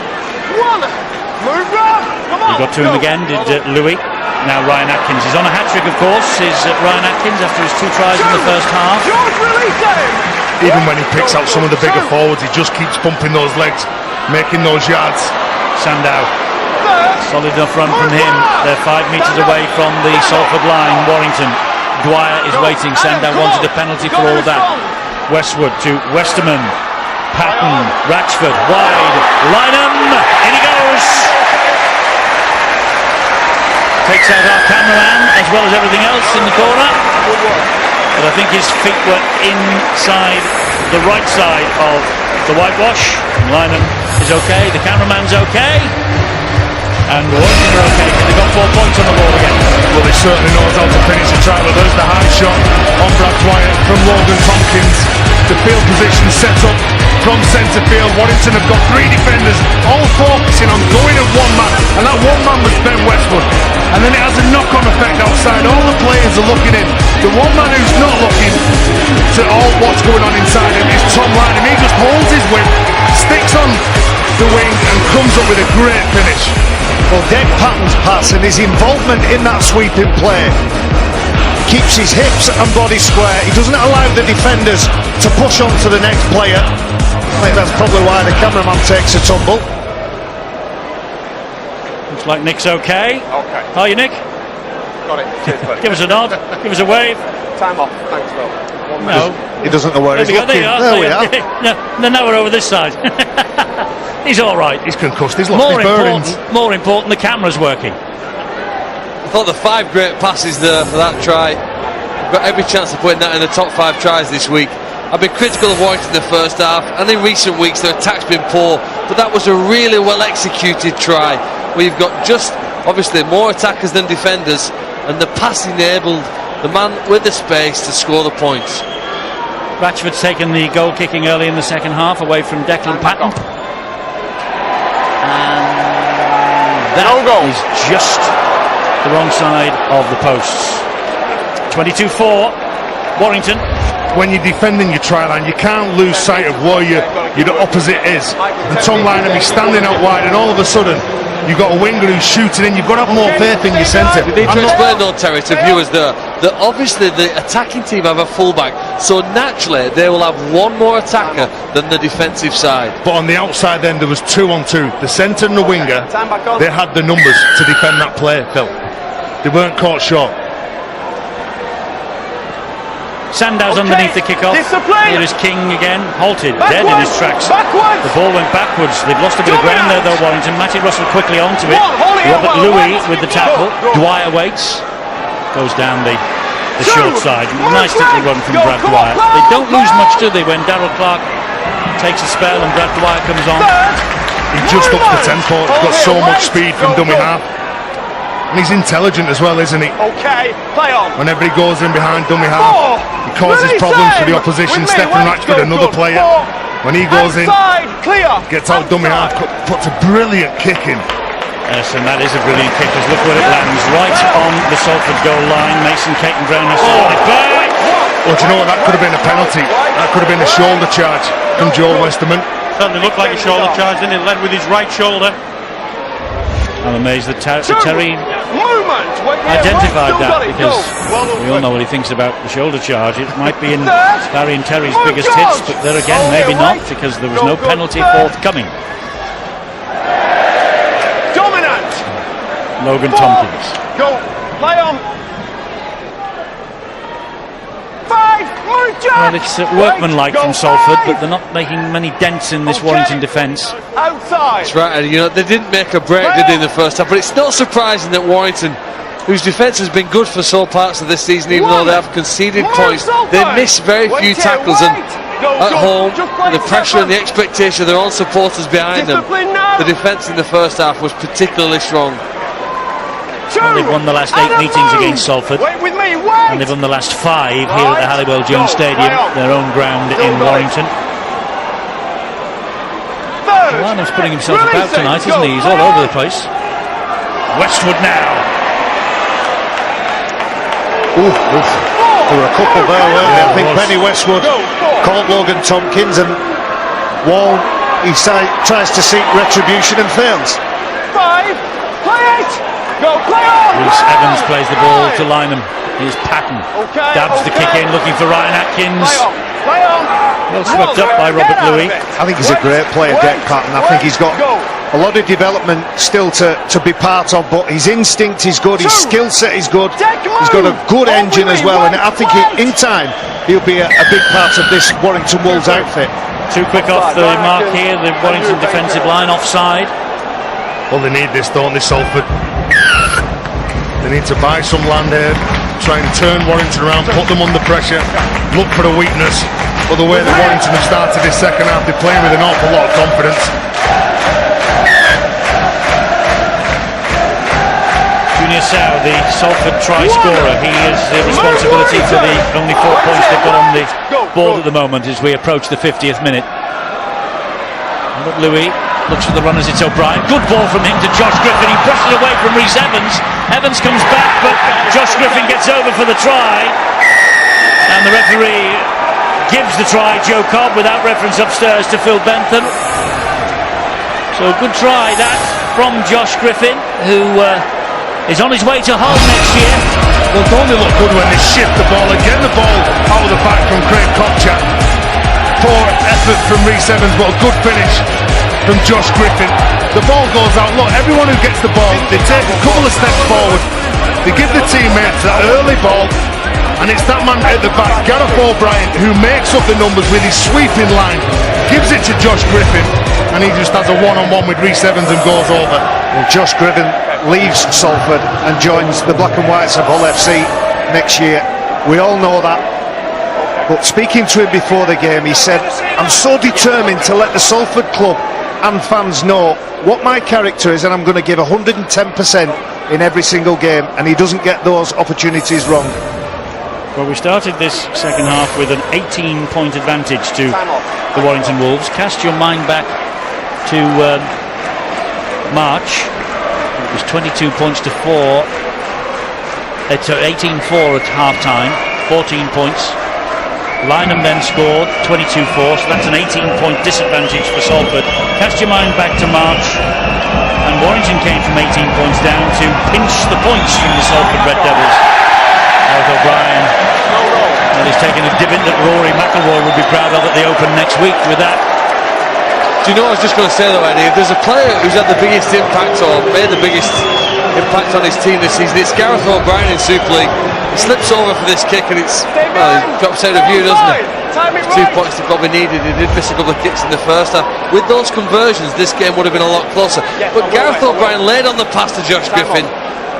he got to him again, did Louis. Now Ryan Atkins is on a hat-trick, of course, is Ryan Atkins after his 2 tries in the first half.
Even when he picks out some of the bigger forwards, he just keeps pumping those legs, making those yards.
Sandow, solid enough run from him. They're 5 metres away from the Salford line. Warrington, Dwyer is waiting. Sandow wanted a penalty for all of that. Westwood to Westerman, Patton, Ratchford, wide, Lynham, in he goes! Takes out our cameraman as well as everything else in the corner. But I think his feet were inside the right side of the whitewash. Lynham is okay, the cameraman's okay, and Warrington are okay. They've got 4 points on the board again.
Well, he certainly knows how to finish a try. There's the high shot on Brad Dwyer from Logan Tompkins. The field position set up from centre field. Warrington have got 3 defenders, all focusing on going at one man, and that one man was Ben Westwood. And then it has a knock-on effect outside. All the players are looking in. The one man who's not looking to all what's going on inside him is Tom Lynham. He just holds his whip, sticks on the wing, and comes up with a great finish.
Well, Dave Patton's pass and his involvement in that sweeping play keeps his hips and body square. He doesn't allow the defenders to push on to the next player. I think that's probably why the cameraman takes a tumble.
Looks like Nick's okay.
Okay.
Are you, Nick?
Got it. Cheers, buddy.
Give us a nod, give us a wave.
Time off. Thanks, Phil.
No.
He doesn't know where
There
he's
we go,
looking.
there you are.
There we are.
No, now we're over this side. He's all right.
He's concussed, he's lost his bearings.
More important, the camera's working.
I thought the 5 great passes there for that try. Got every chance of putting that in the top 5 tries this week. I've been critical of Warrington in the first half, and in recent weeks their attack's been poor, but that was a really well executed try where you've got just obviously more attackers than defenders, and the pass enabled the man with the space to score the points.
Ratchford's taken the goal kicking early in the second half away from Declan Patton. And that is just the wrong side of the posts. 22-4, Warrington.
When you're defending your try line, you can't lose sight of where your opposite is. And Tom Lynham is standing out wide, and all of a sudden you've got a winger who's shooting in. You've got to have more faith in your centre.
You need to explain though, Terry, to viewers there, that obviously the attacking team have a fullback, so naturally they will have one more attacker than the defensive side.
But on the outside then there was 2 on 2. The centre and the winger, they had the numbers to defend that play, Phil. They weren't caught short.
Sandow's underneath the kick-off. Here is King again, halted, dead in his tracks. The ball went backwards. They've lost a bit of ground there though, Warrington. Matty Russell quickly onto it. Robert Louis with the tackle. Dwyer waits. Goes down the short side. Nice little run from Brad Dwyer. They don't lose much, do they, when Darrell Clark takes a spell and Brad Dwyer comes on.
He just ups the tempo. He's got so much speed from dummy half. And he's intelligent as well, isn't he?
Okay, play on.
Whenever he goes in behind dummy half, he causes problems for the opposition. Stephen Ratchford, another player, when he goes in, gets out dummy half, puts a brilliant kick in.
Yes, and that is a brilliant kick, because look where it lands, right on the Salford goal line. Mason Caton Brown has to hold it back.
Well, do you know what? That could have been a penalty. That could have been a shoulder charge from Joel Westerman.
Certainly looked like a shoulder charge, didn't it? Led with his right shoulder.
I'm amazed that Terry identified that, because we all know what he thinks about the shoulder charge. It might be in Barry and Terry's biggest hits, but there again, maybe not, because there was no penalty forthcoming.
Dominant.
Logan Tompkins.
Go, play on. 5,
Well, it's workmanlike from Salford, but they're not making many dents in this Warrington defence.
Outside.
That's right, and you know, they didn't make a break, did they, in the first half, but it's not surprising that Warrington, whose defence has been good for some parts of this season, even though they have conceded points, they miss very few tackles, and at home, the pressure and the expectation of their own supporters behind them, the defence in the first half was particularly strong.
Well, they've won the last 8 meetings against Salford,
Wait with me, wait!
and they've won the last 5 here at the Halliwell Jones Stadium, their own ground in Warrington. Lynham's putting himself about tonight, isn't he? He's all over the place. Westwood now.
Ooh, oof. There were a couple there, weren't there? I think Benny Westwood caught Logan Tompkins, and Wall, he tries to seek retribution and fails.
5, play it! Go, play on!
Reece Evans plays the ball to Lynham. Here's Patton. Dabs the kick in, looking for Ryan Atkins.
Play on!
Well swept up by Robert Louis.
I think he's a great player, Deck Patton. I think he's got a lot of development still to be part of, but his instinct is good, his skill set is good, he's got a good engine as well, and I think in time he'll be a big part of this Warrington Wolves outfit.
Too quick off the mark here, the Warrington defensive line offside.
Well, they need this, don't they, Salford? They need to buy some land here, try and turn Warrington around, put them under pressure, look for a weakness. But the way that Warrington have started this second half, they're playing with an awful lot of confidence.
Junior Sow, the Salford try scorer, he has the responsibility for the only 4 points they've got on the board at the moment as we approach the 50th minute. But Louis looks for the runners, it's O'Brien. Good ball from him to Josh Griffin. He brushes it away from Reece Evans. Evans comes back, but Josh Griffin gets over for the try. And the referee gives the try, Joe Cobb, without reference upstairs to Phil Bentham. So a good try that from Josh Griffin, who is on his way to Hull next year.
Well, don't they look good when they shift the ball and get the ball out of the back from Craig Kopchak. Poor effort from Reece Evans, but a good finish from Josh Griffin. The ball goes out. Look, everyone who gets the ball, they take a couple of steps forward. They give the teammates that early ball, and it's that man at the back, Gareth O'Brien, who makes up the numbers with his sweeping line, gives it to Josh Griffin, and he just has a one-on-one with Reece Evans and goes over.
Well, Josh Griffin leaves Salford and joins the Black and Whites of Hull FC next year. We all know that. But speaking to him before the game, he said, I'm so determined to let the Salford club and fans know what my character is, and I'm going to give 110% in every single game, and he doesn't get those opportunities wrong.
Well, we started this second half with an 18-point advantage to the Warrington Wolves. Cast your mind back to March. It was 22 points to 4. It's 18-4 at half-time, 14 points. Lynham then scored 22-4, so that's an 18-point disadvantage for Salford. Cast your mind back to March, and Warrington came from 18 points down to pinch the points from the Salford Red Devils. Gareth O'Brien, well, he's taken a divot that Rory McIlroy would be proud of at the Open next week with that.
Do you know what I was just going to say though, Eddie? If there's a player who's had the biggest impact or made the biggest impact on his team this season, it's Gareth O'Brien in Super League. He slips over for this kick and it's, well, he drops out of view, doesn't it? 2 points that probably needed. He did miss a couple of kicks in the first half. With those conversions, this game would have been a lot closer. But Gareth O'Brien laid on the pass to Josh Griffin.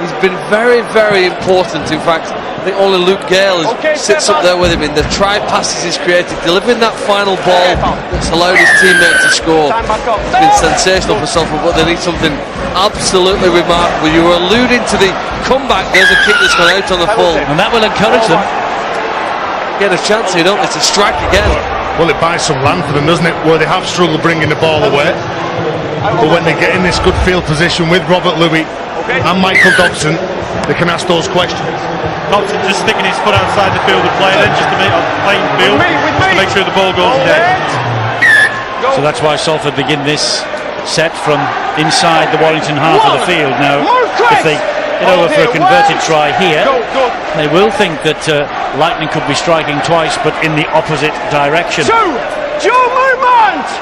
He's been very, very important. In fact, I think only Luke Gale sits up there with him in the try passes he's created, delivering that final ball that's allowed his teammate to score. It's been sensational for Salford, but they need something absolutely remarkable. You were alluding to the comeback. There's a kick that's gone out on the full,
And that will encourage them.
Get a chance here, don't they, to strike again.
Well, it buys some land for them, doesn't it, where they have struggled bringing the ball away. But when they get in this good field position with Robert Louis and Michael Dobson, they can ask those questions.
Dobson just sticking his foot outside the field of play, then just to make on playing field, just to make sure the ball goes dead.
So that's why Salford begin this set from inside the Warrington half of the field. Now, if they get over for a converted try here, they will think that Lightning could be striking twice, but in the opposite direction.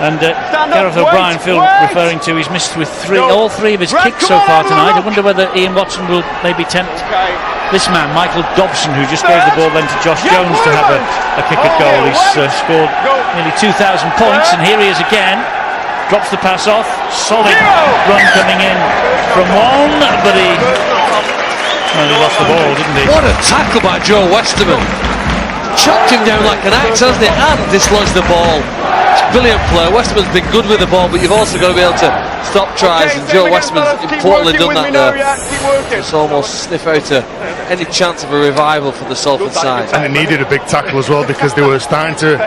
And Gareth O'Brien, Phil referring to, he's missed with all three of his kicks so far tonight. I wonder whether Ian Watson will maybe tempt this man, Michael Dobson, who just gave the ball then to Josh Jones to have a kick at goal. He's scored nearly 2,000 points, and here he is again. Drops the pass off. Solid run coming in from one, but he lost the ball, didn't he?
What a tackle by Joe Westerman. Chopped him down like an axe, hasn't he? And dislodged the ball. It's brilliant play. Westerman's been good with the ball, but you've also got to be able to stop tries, and Joe Westman's importantly done that there. It's almost sniff out any chance of a revival for the Salford side.
And they needed a big tackle as well, because they were starting to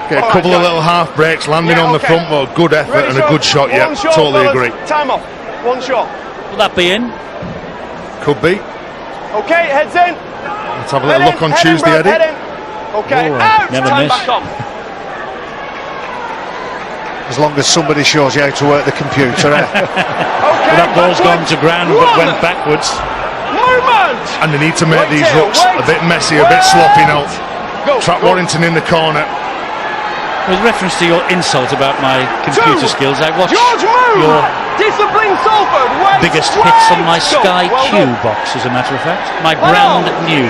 get a couple of little half breaks, landing on the front, but a good effort and a good shot. Yeah, totally agree.
Time off. One shot.
Will that be in?
Could be.
Okay, heads in.
Let's have a little look on Tuesday, Eddie.
Okay,
out. Never miss.
Back on.
As long as somebody shows you how to work the computer.
Okay,
Well, that ball's gone to ground but went backwards.
Movement.
And they need to make these looks a bit messy, a bit sloppy now. Trap Warrington in the corner.
With reference to your insult about my computer skills, I watched your
Discipline Salford.
biggest hits on my Sky Q box, as a matter of fact. My brand new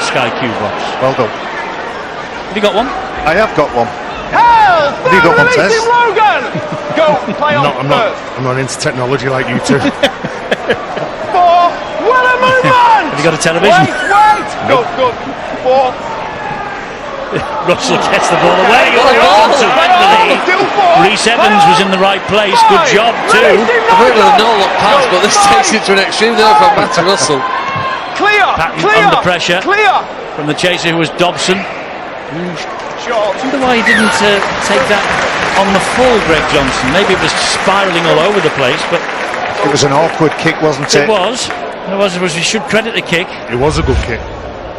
Sky Q box.
Well done.
Have you got one?
I have got one.
Have
you got one, Tess?
Logan. Go play on
I'm not into technology like you two.
Four. What a movement.
Have you got a television?
Wait.
Nope.
Good. Four.
Russell gets the ball away. Rhys Evans was in the right place. Good job too.
A bit of a no-look pass, but this takes it to an extreme there from Matty Russell.
Clear.
Patton under pressure from the chaser, who was Dobson. I wonder why he didn't take that on the full, Greg Johnson. Maybe it was spiralling all over the place, but
It was an awkward kick, wasn't it?
it was. We should credit the kick.
It was a good kick.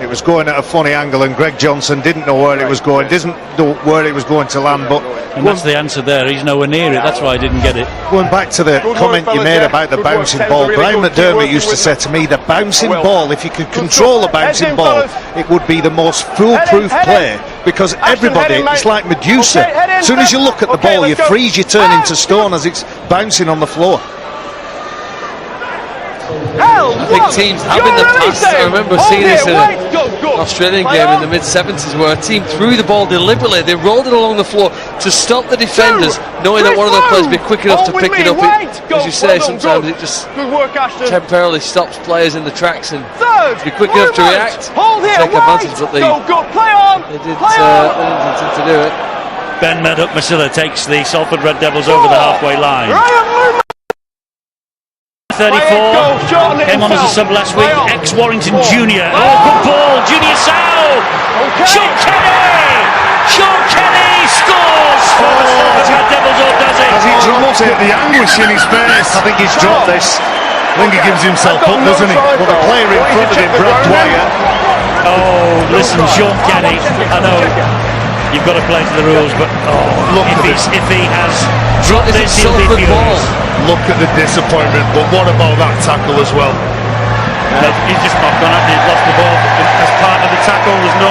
It was going at a funny angle, and Greg Johnson didn't know where it was going, didn't know where it was going to land. But
And that's the answer there. He's nowhere near it. That's why I didn't get it.
going back to the comment you made about the bouncing ball, Brian McDermott used to say to me, the bouncing ball, if you could control the bouncing ball, it would be the most foolproof play, because everybody, it's like Medusa. As soon as you look at the ball, you freeze, you turn into stone as it's bouncing on the floor.
I think teams have in the past, I remember seeing this in an Australian game in the mid-70s, where a team threw the ball deliberately, they rolled it along the floor to stop the defenders, knowing that one of their players would be quick enough to pick it up. As you say, sometimes it just temporarily stops players in the tracks, and be quick enough to react, take advantage, but they didn't intend to do it.
Ben Murdoch-Masilla takes the Salford Red Devils over the halfway line. 34, came on as a sub last week, ex-Warrington Junior. Oh, good ball, Junior Sow! Sean Kenny scores for the Salford Red Devils, or does it?
Has he dropped it? The anguish in his face.
I think he's dropped this.
I think he gives himself up, doesn't he?
Well, the player in front of him, Brad Dwyer.
Oh, listen, Sean Kenny, I know you've got to play to the rules, but if he has dropped this, he'll be furious.
Look at the disappointment, but what about that tackle as well?
He's just not gone after it. He's lost the ball as part of the tackle. There's no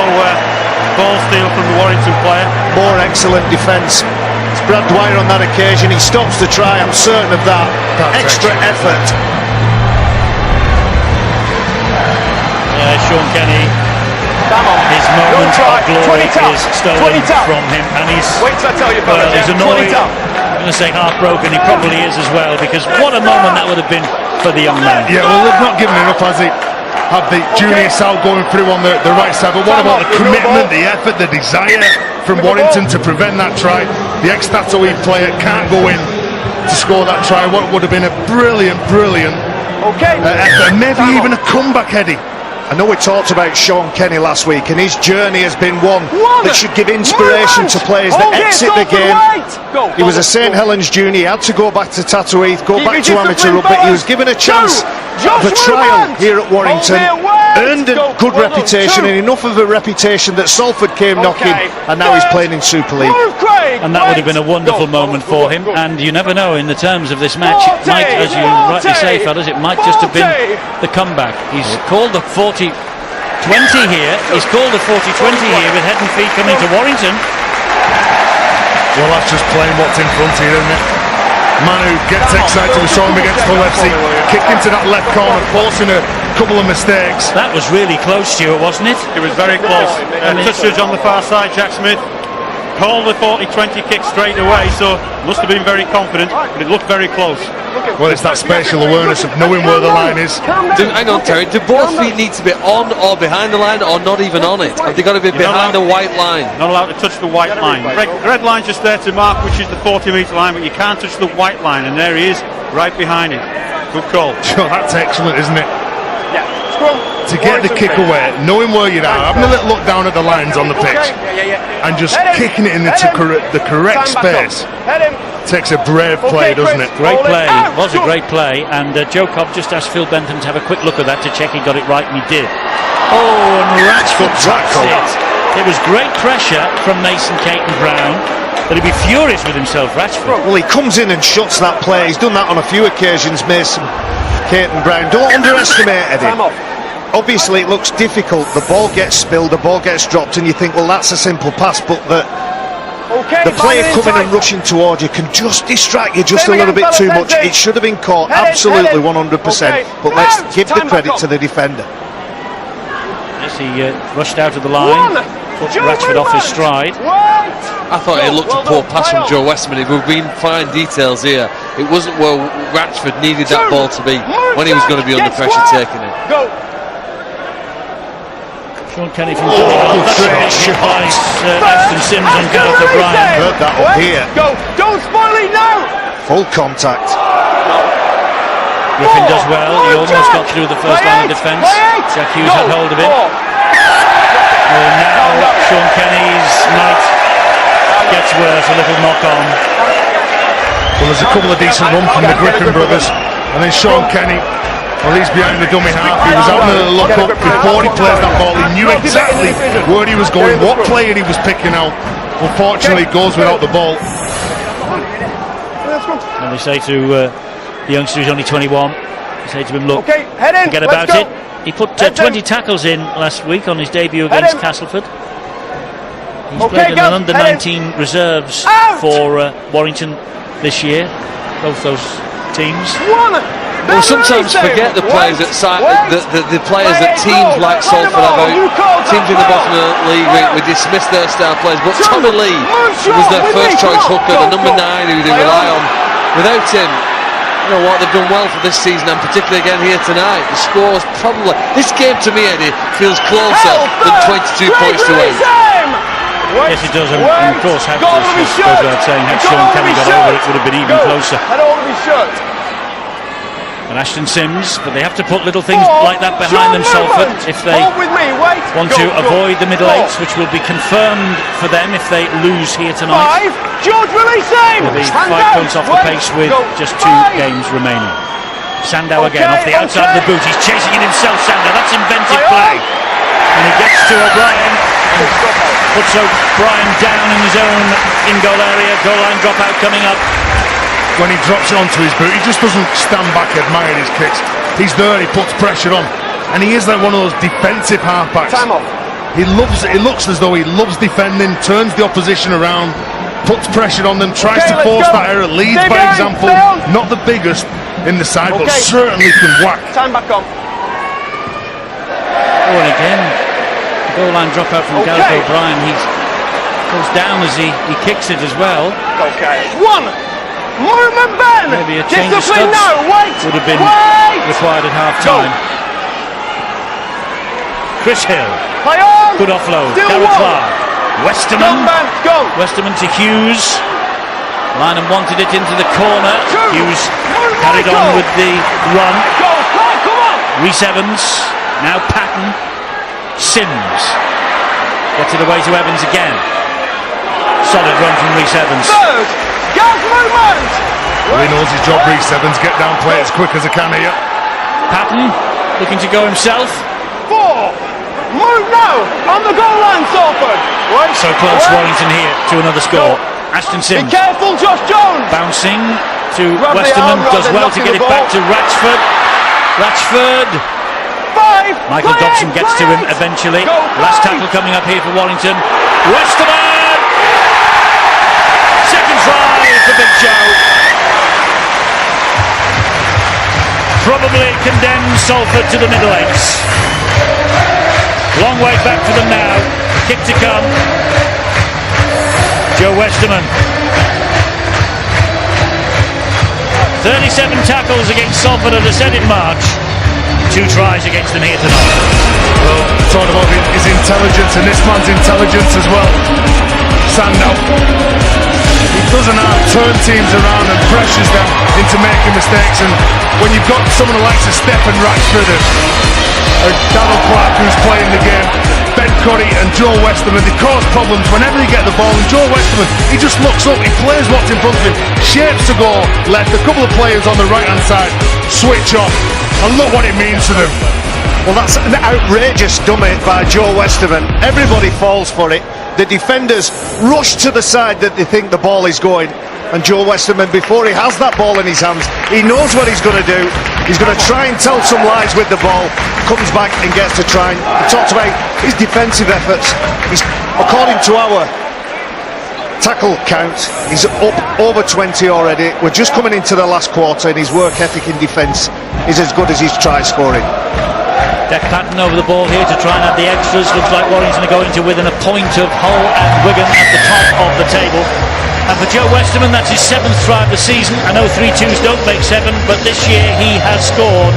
ball steal from the Warrington player.
More excellent defence. It's Brad Dwyer on that occasion. He stops the try, I'm certain of that. Extra effort.
Sean Kenny, his moment of glory is stolen from him, and he's annoyed. I'm going to say heartbroken. He probably is as well, because what a moment that would have been for the young man.
Yeah, well, they've not given enough, has he? Had the Junior Sal going through on the right side, but what about the commitment, the effort, the desire from Warrington to prevent that try? The ex-Tatoe player can't go in to score that try. What would have been a brilliant effort, maybe even a comeback, Eddie.
I know we talked about Sean Kenny last week, and his journey has been one that should give inspiration to players that exit the game. He was a St Helens junior, he had to go back to Tatoe, go back to amateur rugby. He was given a chance of a trial here at Warrington, earned a good reputation, and enough of a reputation that Salford came knocking, and now he's playing in Super League.
And that would have been a wonderful moment for him, and you never know in the terms of this match. It might, as you rightly say, fellas, it might just have been the comeback. He's called the 40-20 here. He's called the 40-20 here with head and feet coming to Warrington.
Well, that's just playing what's in front here, isn't it? Manu gets excited, we saw him against the left seat, kick into that left corner, forcing a couple of mistakes.
That was really close, Stuart, wasn't it?
It was very close. Touches on the far side, Jack Smith. called the 40-20 kick straight away, so must have been very confident, but it looked very close.
Well, it's that spatial awareness of knowing where the line is.
Hang on, Terry. Do both feet need to be on or behind the line, or not even on it? Have they got to be behind the white line?
Not allowed to touch the white line. The red line's just there to mark which is the 40-metre line, but you can't touch the white line, and there he is, right behind it. Good call.
Sure, that's excellent, isn't it?
Yeah. Scrum.
To get the kick away, knowing where you are, having a little look down at the lines on the pitch, and just kicking it into the correct space. Takes a brave play, doesn't it?
Great play. It was a great play, and Joe Cobb just asked Phil Bentham to have a quick look at that to check he got it right, and he did. Oh, and Ratchford drops it. It was great pressure from Mason Caton-Brown, but he'd be furious with himself, Ratchford.
Well, he comes in and shuts that play. He's done that on a few occasions, Mason Caton-Brown. Don't underestimate Eddie. Obviously, it looks difficult. The ball gets spilled, the ball gets dropped, and you think, well, that's a simple pass, but the player coming and rushing towards you can just distract you just a little bit too much. It should have been caught, absolutely 100%, but let's give the credit to the defender.
Yes, he rushed out of the line, put Ratchford off his stride.
I thought it looked a poor pass from Joe Westman. If we've been fine details here, it wasn't where Ratchford needed that ball to be when he was going to be under pressure taking it.
Sean Kenny from Ashton Sims and Gareth O'Brien.
Heard that up here.
Don't spoil it now.
Full contact.
Griffin does well. He almost got through the first line of defence. Jack Hughes had hold of it. And now Sean Kenny's night gets worse. A little knock on.
Well, there's a couple of decent runs from the Griffin brothers, and then Sean Kenny. Well, he's behind the dummy half. He was having a look up before he plays that ball. He knew exactly where he was going, what player he was picking out. Unfortunately, he goes without the ball.
And they say to the youngster who's only 21, they say to him, look, forget about it. He put 20 tackles in last week on his debut against Castleford. He's played in an under-19 reserves for Warrington this year, both those teams.
We'll sometimes forget the players that the players that teams like Salford have out. Teams in the bottom of the league, we dismiss their star players, but Tommy Lee was their first choice hooker, the number 9 who they rely on. Without him, you know what, they've done well for this season, and particularly again here tonight. The score's probably, this game to me, Eddie, feels closer than 22 points to 8.
Yes, it does, and of course, goes without saying, had Sean Kenny got over it, would have been even closer. And Ashton Sims, but they have to put little things like that behind them, Salford, if they want to avoid the middle eights, which will be confirmed for them if they lose here tonight.
George, release him!
They'll be 5 points off the pace with just 2 games remaining. Sandow again off the outside of the boot. He's chasing it himself, Sandow. That's inventive play. And he gets to O'Brien and puts O'Brien down in his own in-goal area. Goal line dropout coming up.
When he drops it onto his boot, he just doesn't stand back admiring his kicks. He's there, he puts pressure on, and he is like one of those defensive halfbacks. He loves it. It looks as though he loves defending, turns the opposition around, puts pressure on them, tries to force that error. Leeds, by example, not the biggest in the side, but certainly can whack.
Time back on.
Oh, and again, the goal line dropout from Gareth O'Brien. He goes down as he kicks it as well.
Movement, Ben!
Maybe a change of studs would have been required at half-time. Chris Hill. Good offload. Gareth Clark. Westerman. Westerman to Hughes. Lynham wanted it into the corner. Hughes carried on with the run. Rhys Evans. Now Patton. Sims. Gets it away to Evans again. Solid run from Rhys Evans.
Well, he knows his job, Rhys Evans. Get down, play as quick as I can here.
Patton looking to go himself.
Move now on the goal line, Salford.
So close, Warrington here to another score. Ashton Sims.
Be careful, Josh Jones.
Bouncing to Westerman. Does well to get it back to Ratchford. Ratchford. Michael Dobson gets to him eventually. Last tackle coming up here for Warrington. Westerman. Second try for Big Joe. Probably condemns Salford to the middle eights. Long way back for them now. Kick to come. Joe Westerman. 37 tackles against Salford as I said in March. 2 tries against them here tonight.
Well, talking about his intelligence and this man's intelligence as well. Sandow. He doesn't turn teams around and pressures them into making mistakes. And when you've got someone like Stephen Ratchford and Darryl Clark who's playing the game, Ben Curry and Joe Westerman, they cause problems whenever they get the ball. And Joe Westerman, he just looks up, he plays what's in front of him, shapes to go left. A couple of players on the right hand side switch off, and look what it means to them.
Well, that's an outrageous dummy by Joe Westerman. Everybody falls for it. The defenders rush to the side that they think the ball is going, and Joe Westerman, before he has that ball in his hands, he knows what he's going to do. He's going to try and tell some lies with the ball, comes back and gets to try. He talked about his defensive efforts. He's, according to our tackle count, he's up over 20 already. We're just coming into the last quarter, and his work ethic in defence is as good as his try scoring.
Deck Patton over the ball here to try and add the extras. Looks like Warrington are going to within a point of Hull and Wigan at the top of the table. And for Joe Westerman, that's his 7th try of the season. I know 3-2s don't make 7, but this year he has scored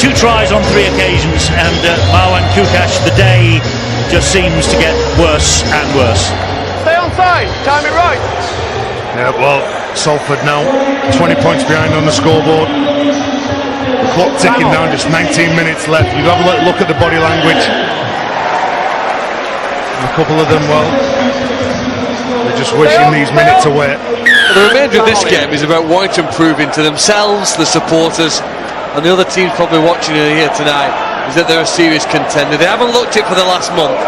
2 tries on 3 occasions. And Marwan Kukash, the day just seems to get worse and worse.
Stay on side, time it right.
Yeah, well, Salford now 20 points behind on the scoreboard. The clock ticking down, just 19 minutes left. You have a look at the body language. And a couple of them, well, they're just wishing these minutes away.
The remainder of this game is about wanting to prove to themselves, the supporters, and the other teams probably watching it here tonight, is that they're a serious contender. They haven't looked it for the last month.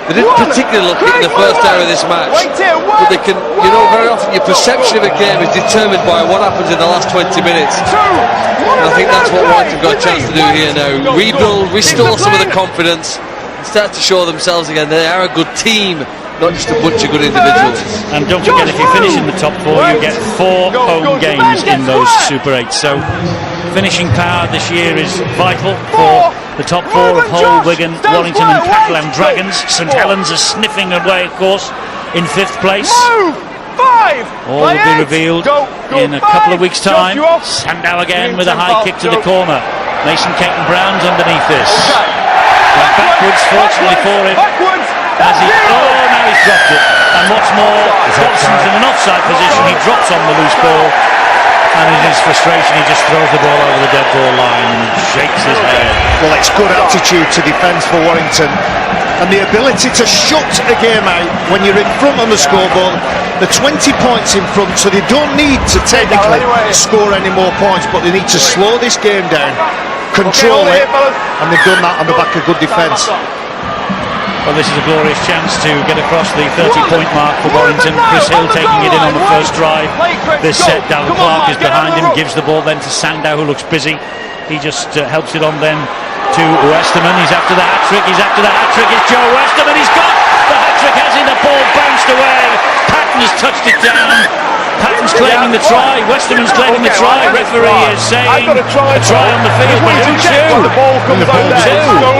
They didn't particularly look it in the first hour of this match, but they can, you know, very often your perception of a game is determined by what happens in the last 20 minutes. And I think that's what White have got a chance to do here now. Rebuild, restore some of the confidence, and start to show themselves again. They are a good team, not just a bunch of good individuals.
And don't forget, if you finish in the top 4, you get 4 home games in those Super 8. So finishing power this year is vital for the top 4 of Hull, Wigan, Warrington and Catalan Dragons. St Helens are sniffing away, of course, in 5th place. All will be revealed in a couple of weeks' time. Sandow again with a high kick to the corner. Mason Caton Brown's underneath this. Going backwards, fortunately for him. As he, now he's dropped it. And what's more, Dobson's in an offside position. He drops on the loose ball. And in his frustration, he just throws the ball over the dead ball line and shakes his head.
Well, it's good attitude to defence for Warrington, and the ability to shut a game out when you're in front on the scoreboard. They're 20 points in front, so they don't need to technically score any more points, but they need to slow this game down, control it, and they've done that on the back of good defence.
Well, this is a glorious chance to get across the 30-point mark for Warrington. Chris Hill taking it in on the first drive. This set, Darryl Clark is behind him, gives the ball then to Sandow, who looks busy. He just helps it on then to Westerman. He's after the hat-trick, It's Joe Westerman, he's got the hat-trick, has he? The ball bounced away. Patton has touched it down. Patton's claiming the try, Westerman's claiming the try. Referee is saying a try on the field, but who two?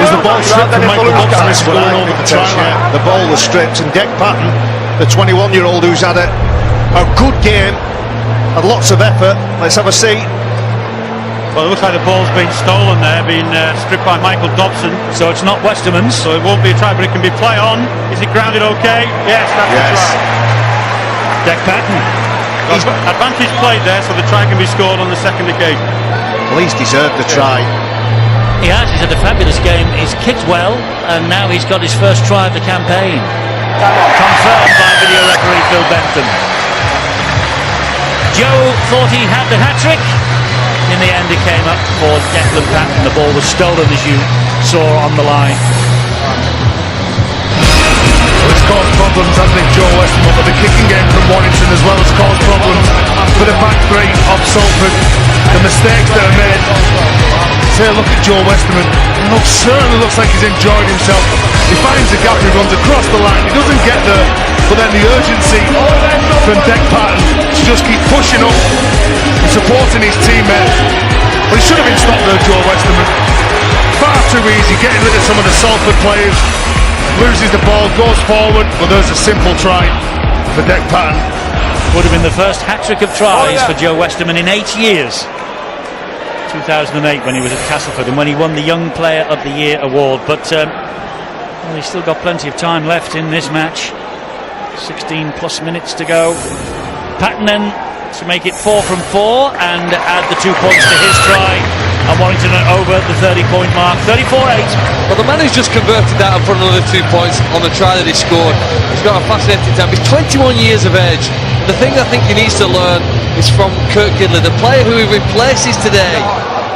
Is the ball stripped from Michael Dobson? This going over the try line.
The ball was stripped, and Deck Patton, the 21-year-old who's had a good game, had lots of effort. Let's have a seat.
Well, it looks like the ball's been stolen there, been stripped by Michael Dobson.
So it's not Westerman's.
So it won't be a try, but it can be play on. Is it grounded okay? Yes, that's the try.
Deck Patton.
Advantage played there, so the try can be scored on the second occasion.
Well, he's deserved the try.
He has, he's had a fabulous game. He's kicked well, and now he's got his first try of the campaign. Confirmed by video referee Phil Benton. Joe thought he had the hat-trick. In the end, it came up for Declan Patton. The ball was stolen, as you saw on the line.
It's caused problems, hasn't it, Joe Westerman, but the kicking game from Warrington as well has caused problems for the back three of Salford. The mistakes that are made. Say a look at Joe Westerman. It certainly looks like he's enjoyed himself. He finds the gap, he runs across the line, he doesn't get there, but then the urgency from Deck Patton to just keep pushing up and supporting his teammates. Well, he should have been stopped there, Joe Westerman. Far too easy, getting rid of some of the Salford players. Loses the ball, goes forward, but there's a simple try. for Deck Patton.
Would have been the first hat-trick of tries for Joe Westerman in 8 years. 2008 when he was at Castleford and when he won the Young Player of the Year award. But well, he's still got plenty of time left in this match. 16 plus minutes to go. Patton then to make it 4 from 4 and add the 2 points to his try. And Warrington are over the 30-point mark. 34-8.
Well, the man who's just converted that and put another 2 points on the try that he scored. He's got a fascinating time. He's 21 years of age. The thing I think he needs to learn is from Kirk Gidley, the player who he replaces today.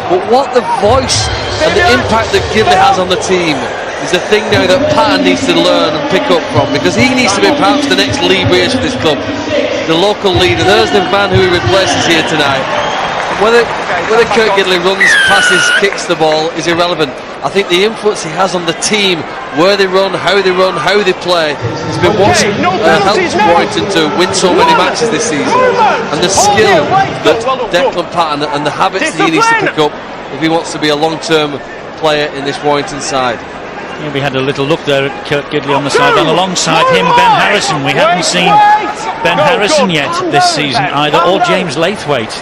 But what the voice and the impact that Gidley has on the team is the thing now that Patton needs to learn and pick up from, because he needs to be perhaps the next Lee Breers for this club, the local leader. There's the man who he replaces here tonight. Whether Kirk Gidley runs, passes, kicks the ball is irrelevant. I think the influence he has on the team, where they run, how they play, has been what's helped Warrington to win so many matches this season. And the skill that Declan Patton and the habits that he needs to pick up if he wants to be a long-term player in this Warrington side.
Yeah, we had a little look there at Kirk Gidley on the sideline. Alongside him, Ben Harrison. We haven't seen Ben Harrison yet this season either, or James Laithwaite.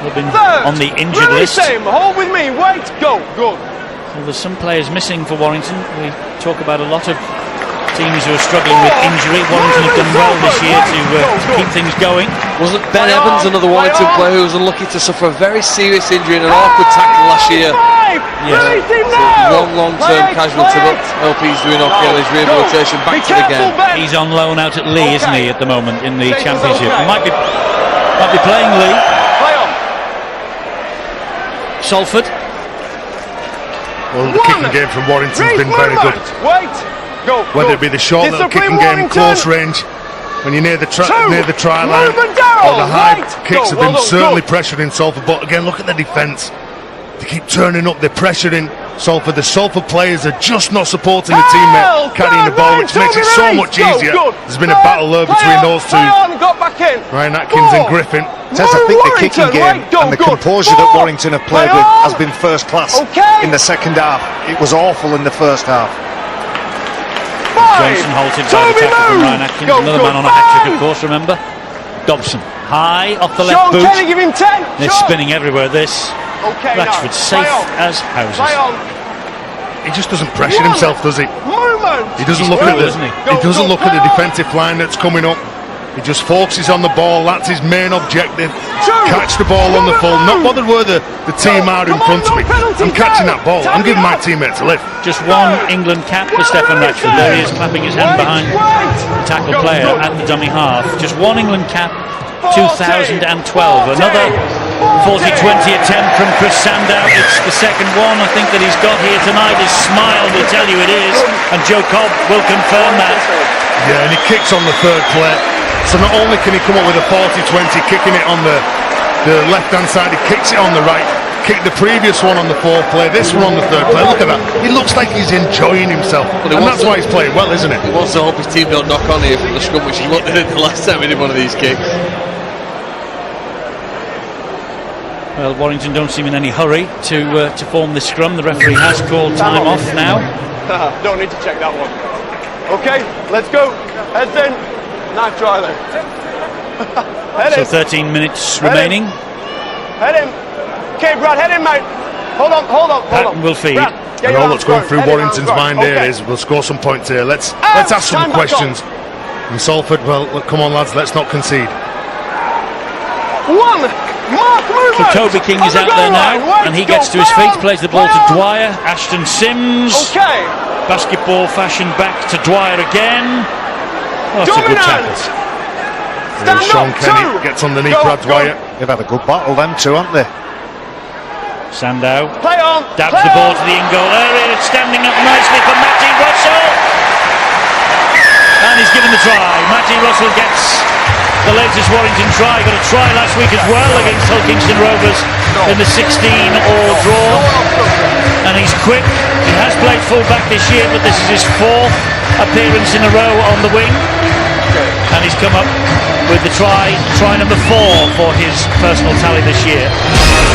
They've been on the injured list.
Hold with me, wait, go, good.
Well, there's some players missing for Warrington. We talk about a lot of teams who are struggling with injury. Warrington have done well this year to keep things going.
Wasn't Ben Evans another Warrington player who was unlucky to suffer a very serious injury in an awkward tackle last year?
Yes.
Long-term casualty, but I hope he's doing okay on his rehabilitation back to the game.
He's on loan out at Lee, isn't he, at the moment in the Championship? He might be playing Lee. Salford.
Well, the kicking game from Warrington's been very good. Whether it be the short little kicking game, close range, when you're near the try line, or the high kicks have been certainly pressuring Salford. But again, look at the defence. They keep turning up, they're pressuring Salford. The Salford players are just not supporting the teammate carrying the ball, which makes it so much easier. There's been a battle there between those two, Ryan Atkins and Griffin.
Says I think the kicking game and the composure that Warrington have played with has been first class in the second half. It was awful in the first half.
Johnson halted by the tackle from Ryan Atkins. Another man on a hat-trick, of course, remember. Dobson, high off the left boot. They're spinning everywhere, this. Ratchford safe as houses.
He just doesn't pressure himself, does he? He doesn't look at the defensive line that's coming up. He just focuses on the ball. That's his main objective. Catch the ball on the full. Not bothered where the team are in front of me. I'm catching that ball. I'm giving my teammates a lift.
Just one England cap for Stefan Ratchford. There he is, clapping his hand behind the tackle player at the dummy half. Just one England cap, 2012. Another 40-20 attempt from Chris Sandow. It's the second one I think that he's got here tonight. His smile will tell you it is, and Joe Cobb will confirm that.
Yeah, and he kicks on the third play. So not only can he come up with a 40-20, kicking it on the left-hand side, he kicks it on the right. Kicked the previous one on the fourth play, this one on the third play. Look at that. He looks like he's enjoying himself. And that's why he's playing well, isn't it?
He wants to hope his team don't knock on here from the scrum, which is what they did the last time he did one of these kicks.
Well, Warrington don't seem in any hurry to form this scrum. The referee has called time off now.
Don't need to check that one. Okay, let's go. Heads in. Nice try then.
So 13 minutes remaining.
Head in. Okay, Brad, head in, mate. Hold on.
Patton will feed.
And all that's going through Warrington's mind here is we'll score some points here. Let's ask some questions. And Salford, well, look, come on, lads, let's not concede.
So Toby King is out there now, and he gets to his feet, plays the ball to Dwyer. Ashton Sims, basketball fashion back to Dwyer again. Oh, that's a good tackle.
Sean Kenny gets underneath Brad Dwyer.
They've had a good battle, them two, haven't they?
Sandow dabs the ball to the in-goal area. It's standing up nicely for Matty Russell, and he's given the try. Matty Russell gets the latest Warrington try. Got a try last week as well against Hull Kingston Rovers in the 16-all draw, and he's quick. He has played full-back this year, but this is his fourth appearance in a row on the wing, and he's come up with the try number 4 for his personal tally this year.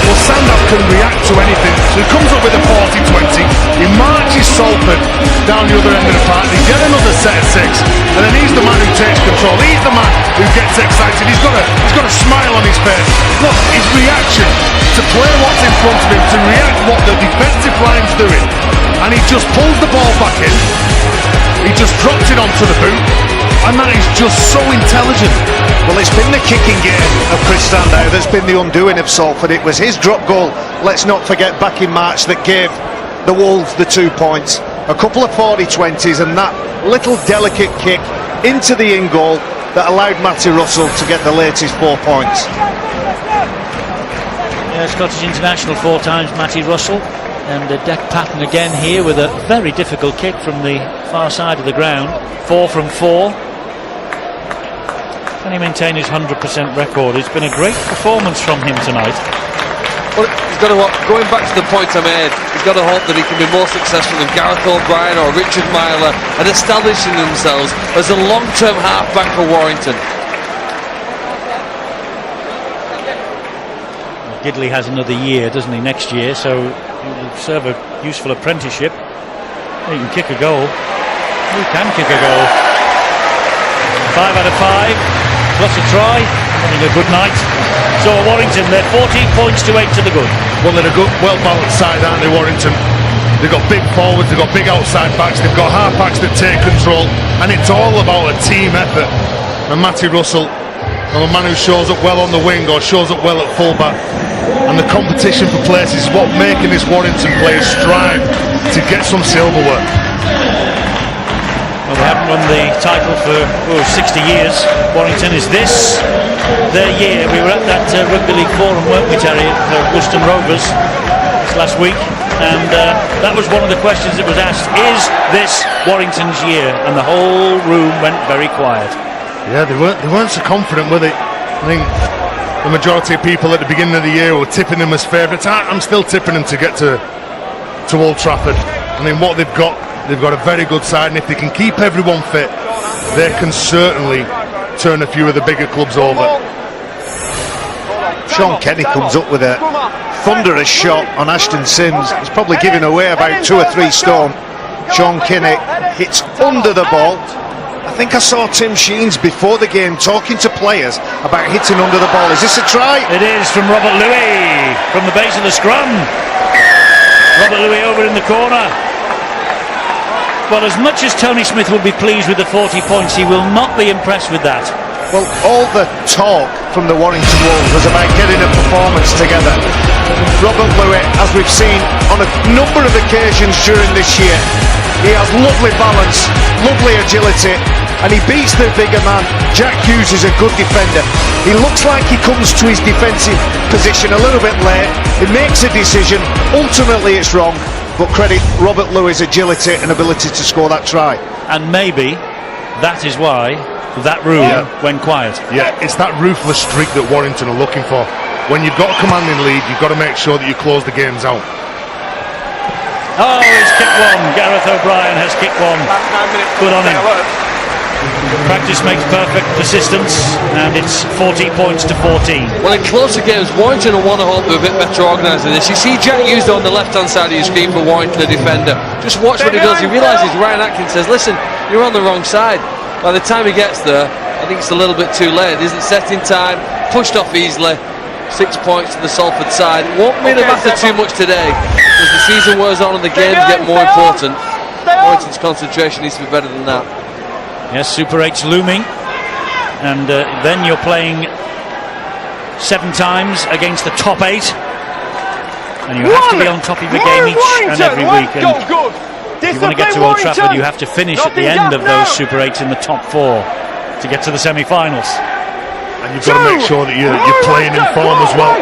Well, Sandham can react to anything, so he comes up with a 40-20, he marches Salford down the other end of the park, they get another set of 6, and then he's the man who takes control, he's the man who gets excited, he's got a smile on his face. Look, his reaction to play what's in front of him, to react what the defensive line's doing, and he just pulls the ball back in, he just drops it onto the boot, and that is just so intelligent.
Well, it's been the kicking game of Chris Sandow that's been the undoing of Salford. It was his drop goal, let's not forget, back in March, that gave the Wolves the 2 points. A couple of 40-20s and that little delicate kick into the in goal that allowed Matty Russell to get the latest 4 points.
Yeah, Scottish international 4 times, Matty Russell. And Deck Patton again here with a very difficult kick from the far side of the ground. 4 from 4. Can he maintain his 100% record? It's been a great performance from him tonight.
Well, he's got to, going back to the point I made, he's got to hope that he can be more successful than Gareth O'Brien or Richard Myler at establishing themselves as a long-term half-back for Warrington.
Gidley has another year, doesn't he, next year, so he'll serve a useful apprenticeship. He can kick a goal. He can kick a goal. 5 out of 5. Plus a try, having a good night. So Warrington, they're 14 points to 8 to the good.
Well, they're a good, well-balanced side, aren't they, Warrington? They've got big forwards, they've got big outside backs, they've got half-backs that take control, and it's all about a team effort. And Matty Russell, a man who shows up well on the wing or shows up well at full-back, and the competition for places is what making this Warrington players strive to get some silverware.
Well, they haven't won the title for 60 years. Warrington, is this their year? We were at that Rugby League Forum, weren't we, Terry, at Woolston Rovers this last week, and that was one of the questions that was asked, is this Warrington's year? And the whole room went very quiet.
Yeah, they weren't so confident with it. I think the majority of people at the beginning of the year were tipping them as favourites. I'm still tipping them to get to Old Trafford. I mean, what they've got a very good side, and if they can keep everyone fit, they can certainly turn a few of the bigger clubs over.
Sean Kenny comes up with a thunderous shot on Ashton Sims. He's probably giving away about 2 or 3 stone. Sean Kenny hits under the ball. I think I saw Tim Sheens before the game talking to players about hitting under the ball. Is this a try?
It is from Robert Louis from the base of the scrum. Robert Louis over in the corner. Well, as much as Tony Smith will be pleased with the 40 points, he will not be impressed with that.
Well, all the talk from the Warrington Wolves was about getting a performance together. Robert Louis, as we've seen on a number of occasions during this year, he has lovely balance, lovely agility, and he beats the bigger man. Jack Hughes is a good defender. He looks like he comes to his defensive position a little bit late. He makes a decision. Ultimately, it's wrong. But credit Robert Louis' agility and ability to score that try.
And maybe that is why that room went quiet.
Yeah, it's that ruthless streak that Warrington are looking for. When you've got a commanding lead, you've got to make sure that you close the games out.
Oh, he's kicked one. Gareth O'Brien has kicked one. Good on him. Practice makes perfect, persistence, and it's 40 points to 14.
Well, in closer games, Warrington will want to hope they're a bit better organised than this. You see Jack Hughes on the left-hand side of his feet for Warrington, the defender. Just watch what he does. He realises Ryan Atkins says, listen, you're on the wrong side. By the time he gets there, I think it's a little bit too late. Isn't set in time, pushed off easily. 6 points to the Salford side. Won't really matter too much today, as the season wears on and the games get more important. Warrington's concentration needs to be better than that.
Yes, Super 8's looming, and then you're playing 7 times against the top 8, and you have to be on top of your game each and every week. And if you want to get to Old Trafford, you have to finish at the end of those Super 8s in the top 4 to get to the semi-finals.
And you've got to make sure that you're playing in form as well.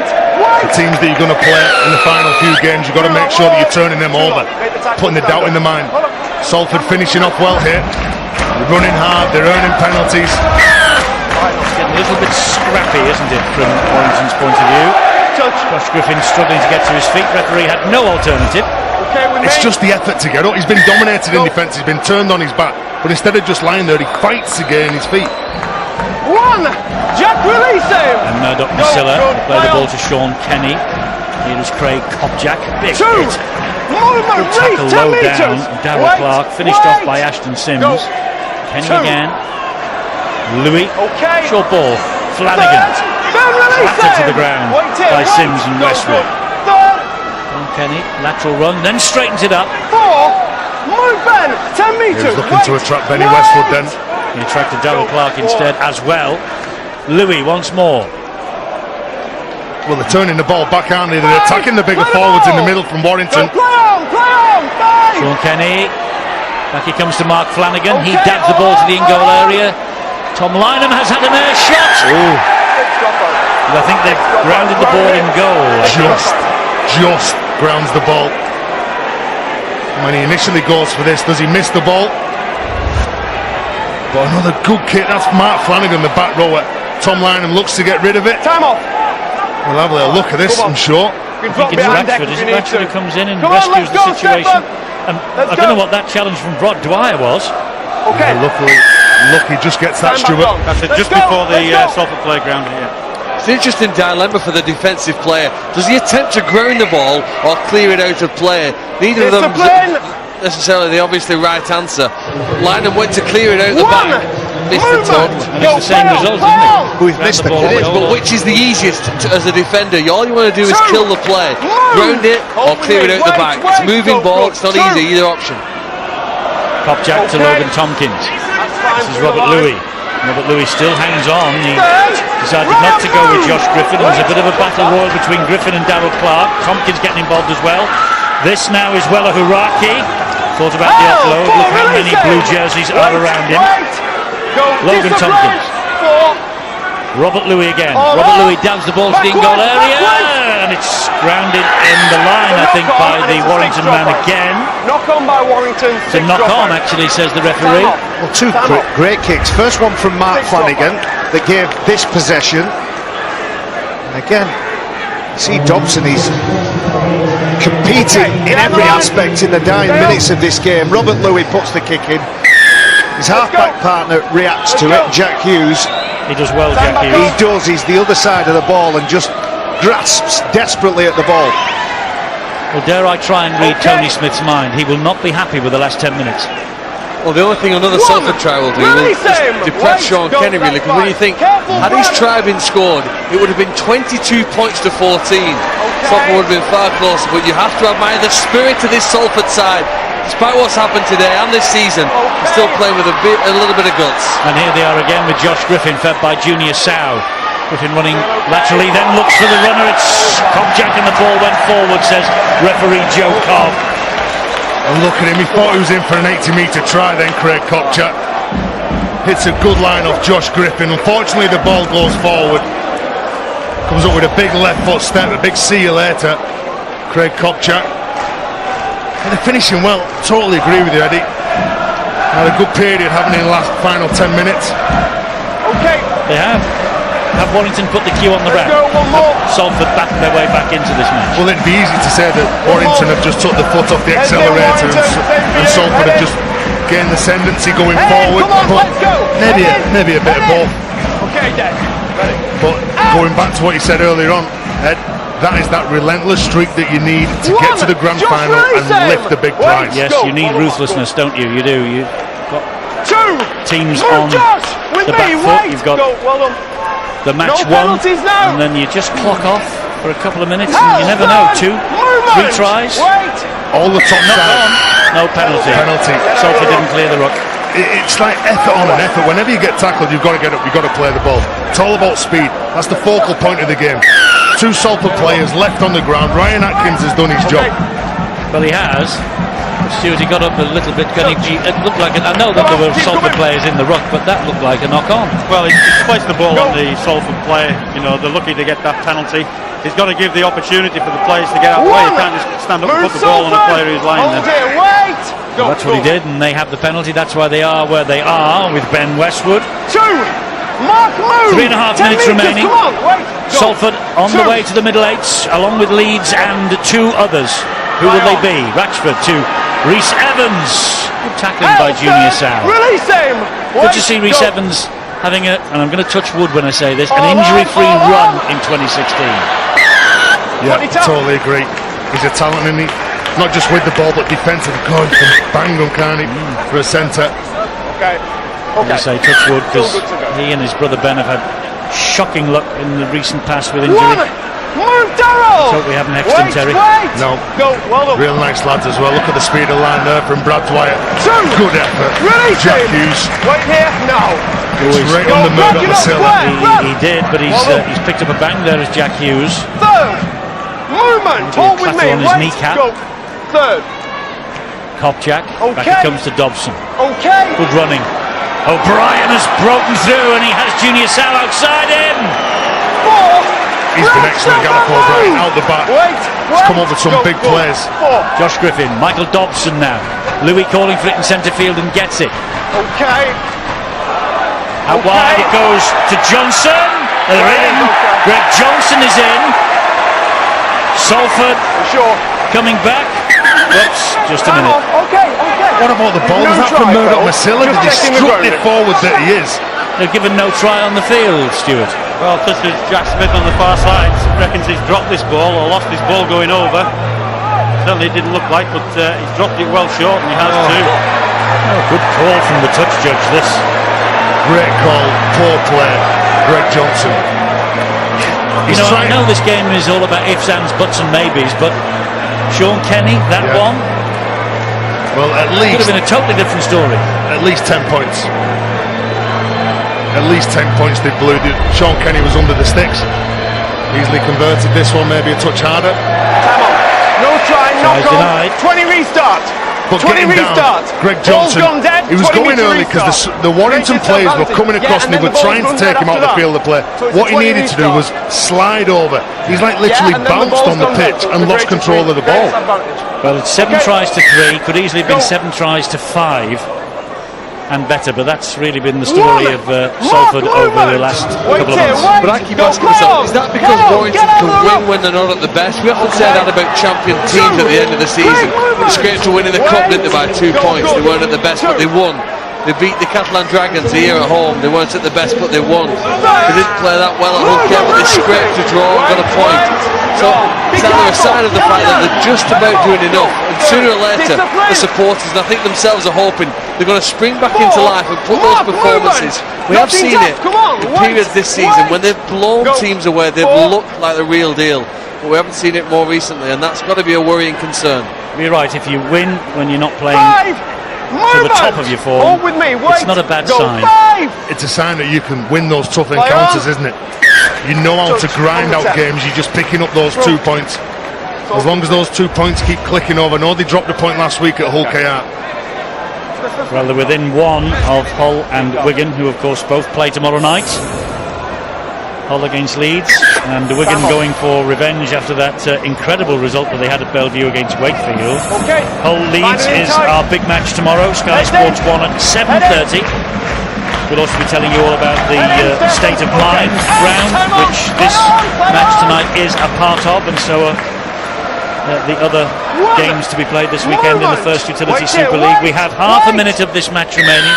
The teams that you're going to play in the final few games, you've got to make sure that you're turning them over, putting the doubt in the mind. Salford finishing off well here. They're running hard, they're earning penalties.
It's getting a little bit scrappy, isn't it, from Warrington's point of view? Josh Griffin struggling to get to his feet. Referee had no alternative.
It's just the effort to get up. He's been dominated in defence, he's been turned on his back, but instead of just lying there, he fights to gain his feet.
One. Jack, release him.
And Murdoch Masilla play the ball to Sean Kenny. Here is Craig Kopjak. Big
Two.
hit.
Movement,
Good tackle
reach 10
low
meters.
down. Darryl Clark finished off by Ashton Sims.
Go.
Kenny
Two.
again. Louis.
Okay.
Short ball. Flanagan.
Then release
Flattered to
him.
the ground
Wait here,
by
wait.
Sims and
Go,
Westwood.
go. Third.
Sean Kenny. Lateral run. Then straightens it up.
Four. Move, Ben. 10 meters.
He was looking to attract Benny Westwood then.
He attracted Darryl Clark instead as well. Louis once more.
Well, they're turning the ball back, aren't they? They're attacking the bigger forwards in the middle from Warrington.
Play on, bang.
Sean Kenny. Back he comes to Mark Flanagan. He dabs the ball to the in-goal area. Tom Lynham has had an air shot. I think they've grounded the ball in goal.
Just grounds the ball. When he initially goes for this, does he miss the ball? But another good kick. That's Mark Flanagan, the back rower. Tom Lynham looks to get rid of it.
Time off.
We'll have a little look at this, I'm sure.
I think it's Ratford, is it? Ratford who comes in and rescues the situation. And I don't know what that challenge from Rod Dwyer was.
Okay.
Lucky just gets that, Stuart.
That's it, just before the Salford playground here.
It's an interesting dilemma for the defensive player. Does he attempt to ground the ball or clear it out of play? Neither of them necessarily the obviously right answer. Lynham went to clear it out the back. Missed the touch.
And it's the same result, isn't it?
We've missed the
ball.
It is, but which is the easiest as a defender? All you want to do is kill the play, ground it or clear it out the back. It's a moving ball, it's not easy, either option.
Kopjak to Logan Tompkins. This is Robert Louis. Robert Louis still hangs on. He decided not to go with Josh Griffin. There was a bit of a battle royal between Griffin and Darryl Clark. Tompkins getting involved as well. This now is Wella Huraki. Thought about the offload. Look how many blue jerseys are around him. Logan Tompkins. Robert Louis again. Robert Louis dabs the ball to the in-goal area, and it's grounded in the line, I think, by the Warrington man again.
Knock on by Warrington.
It's a knock on, actually, says the referee.
Well, two great kicks. First one from Mark Flanagan that gave this possession. And again, see Dobson, he's competing in every aspect in the dying minutes of this game. Robert Louis puts the kick in. His half-back partner reacts to it, Jack Hughes.
He does well, Jack Hughes.
He does, he's the other side of the ball and just grasps desperately at the ball.
Well, dare I try and read Tony Smith's mind? He will not be happy with the last 10 minutes.
Well, the only thing another Salford try will do will just depress Sean Kenny, really, because when you think, had his try been scored, it would have been 22 points to 14. Salford would have been far closer, but you have to admire the spirit of this Salford side. Despite what's happened today and this season, he's still playing with a little bit of guts.
And here they are again with Josh Griffin, fed by Junior Sow. Griffin running laterally, then looks for the runner. It's Kopjak and the ball went forward, says referee Joe Cobb.
And look at him, he thought he was in for an 80-metre try then, Craig Kopjak. Hits a good line off Josh Griffin. Unfortunately, the ball goes forward. Comes up with a big left foot step, a big see you later. Craig Kopjak. And they're finishing well. Totally agree with you, Eddie. Had a good period having in the final 10 minutes.
Okay.
They have. Have Warrington put the cue on the rack? Salford back their way back into this match.
Well, it'd be easy to say that Warrington have just took the foot off the accelerator and Salford have just gained the ascendancy going forward. But maybe a bit of both.
Okay, Dad. Ready.
But going back to what you said earlier on, Ed, that is that relentless streak that you need to get to the grand final and lift the big prize.
Yes, you need ruthlessness, don't you? You do. You've got teams on the back foot. You've got the match won, and then you just clock off for a couple of minutes, and you never know. 2, 3 tries.
All the top side.
No penalty. Salford didn't clear the ruck.
It's like effort on an effort. Whenever you get tackled, you've got to get up, you've got to play the ball. It's all about speed. That's the focal point of the game. 2 Salford players left on the ground. Ryan Atkins has done his job.
Well, he has. Stuart, he got up a little bit. It looked like I know that there were Salford players in the ruck, but that looked like a knock-on.
Well, he's placed the ball on the Salford player. You know, they're lucky to get that penalty. He's got to give the opportunity for the players to get out of the way. He can't just stand up and put the ball on a player who's lying there.
Well, that's what he did, and they have the penalty. That's why they are where they are with Ben Westwood. 3.5 minutes remaining. Salford on the way to the middle eights, along with Leeds and 2 others. Who will they be? Ratchford to Rhys Evans. Good tackling by Junior Sow.
Release him.
Good to see Rhys Evans having and I'm going to touch wood when I say this, an injury-free run in 2016.
Yeah, totally agree. He's a talent, and he not just with the ball, but defensive. God, he can bang on, can't he, for a centre.
Okay.
I say touch wood because he and his brother Ben have had shocking luck in the recent past with injury. Let's hope we haven't hexed him, Terry.
No.
Go. Well done.
Real nice lads as well. Look at the speed of line there from Brad Dwyer. Good effort.
Ready,
Jack Hughes.
Wait here. Now.
It's right on the Murdoch Masilla.
He did, but he's picked up a bang there as Jack Hughes.
Third. Movement. Hold with me.
On his kneecap.
Go. Third.
Kopchak. Back it comes to Dobson.
Okay.
Good running. O'Brien has broken through and he has Junior Sal outside him.
He's been excellent, Gareth O'Brien, out the back. He's come up with some big plays.
Josh Griffin, Michael Dobson now. Louis calling for it in centre field and gets it.
Okay.
Out wide it goes to Johnson. They're in. Greg Johnson is in. Salford coming back. Oops, just a minute.
Okay.
What about the ball? Was that from Murdoch Masilla? Did he strut it forward that he is?
They're given no try on the field, Stuart.
Well, this is Jack Smith on the far side. Reckons he's dropped this ball or lost his ball going over. Certainly it didn't look like, but he's dropped it well short and he has too.
Good call from the touch judge, this.
Great call, poor play, Greg Johnson.
I know this game is all about ifs, ands, buts and maybes, but Sean Kenny, that one,
well, at least
could have been a totally different story.
At least 10 points. At least 10 points they blew. Sean Kenny was under the sticks. Easily converted this one, maybe a touch harder.
Come on. No try, knock on.
Denied.
20 restart.
But
20 restart.
Greg Johnson, he was going early because the Warrington players were coming across and they were trying to take him out of the field of play. What he needed to do was slide over. He's like literally bounced on the pitch and lost control of the ball.
Well, it's 7 tries to 3, could easily have been 7 tries to 5 and better, but that's really been the story of Salford over the last couple of months.
But I keep asking myself, is that because Warrington can win when they're not at the best? We often say that about champion teams at the end of the season. It's great to win in the cup, didn't they, by 2 points. They weren't at the best, but they won. They beat the Catalan Dragons here at home. They weren't at the best, but they won. They didn't play that well at home, but they scraped a draw and got a point. So it's either a sign of the fact that they're just about doing enough, and sooner or later the supporters, and I think themselves, are hoping they're going to spring back into life and put those performances. We have seen it in periods this season when they've blown teams away, they've looked like the real deal, but we haven't seen it more recently, and that's got to be a worrying concern.
You're right, if you win when you're not playing to the top of your form, it's not a bad sign.
It's a sign that you can win those tough encounters, isn't it? You know how to grind out games. You're just picking up those 2 points. As long as those 2 points keep clicking over. I know they dropped a point last week at Hull KR.
Well, they're within 1 of Hull and Wigan, who of course both play tomorrow night. Hull against Leeds, and Wigan going for revenge after that incredible result that they had at Bellevue against Wakefield. Hull Leeds is our big match tomorrow. Sky Sports 1 at 7:30. We'll also be telling you all about the State of Mind round, which this match tonight is a part of, and so the other games to be played this weekend in the First Utility Super League. We have half a minute of this match remaining,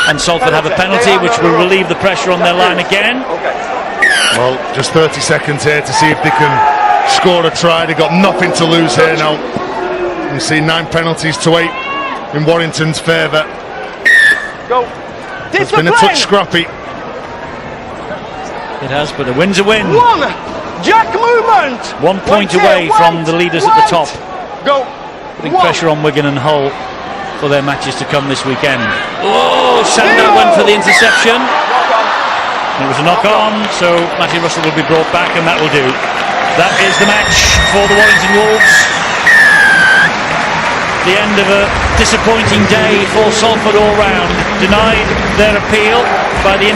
and Salford have a penalty which will relieve the pressure on their line again.
Well, just 30 seconds here to see if they can score a try. They've got nothing to lose here now. You see 9 penalties to 8 in Warrington's favour. It's been a touch scrappy.
It has, but a win's a win.
Jack movement.
1 point away from the leaders at the top. Putting pressure on Wigan and Hull for their matches to come this weekend. Oh, Sando went for the interception. It was a knock-on, so Matty Russell will be brought back, and that will do. That is the match for the Warrington Wolves. The end of a disappointing day for Salford all round. Denied their appeal by the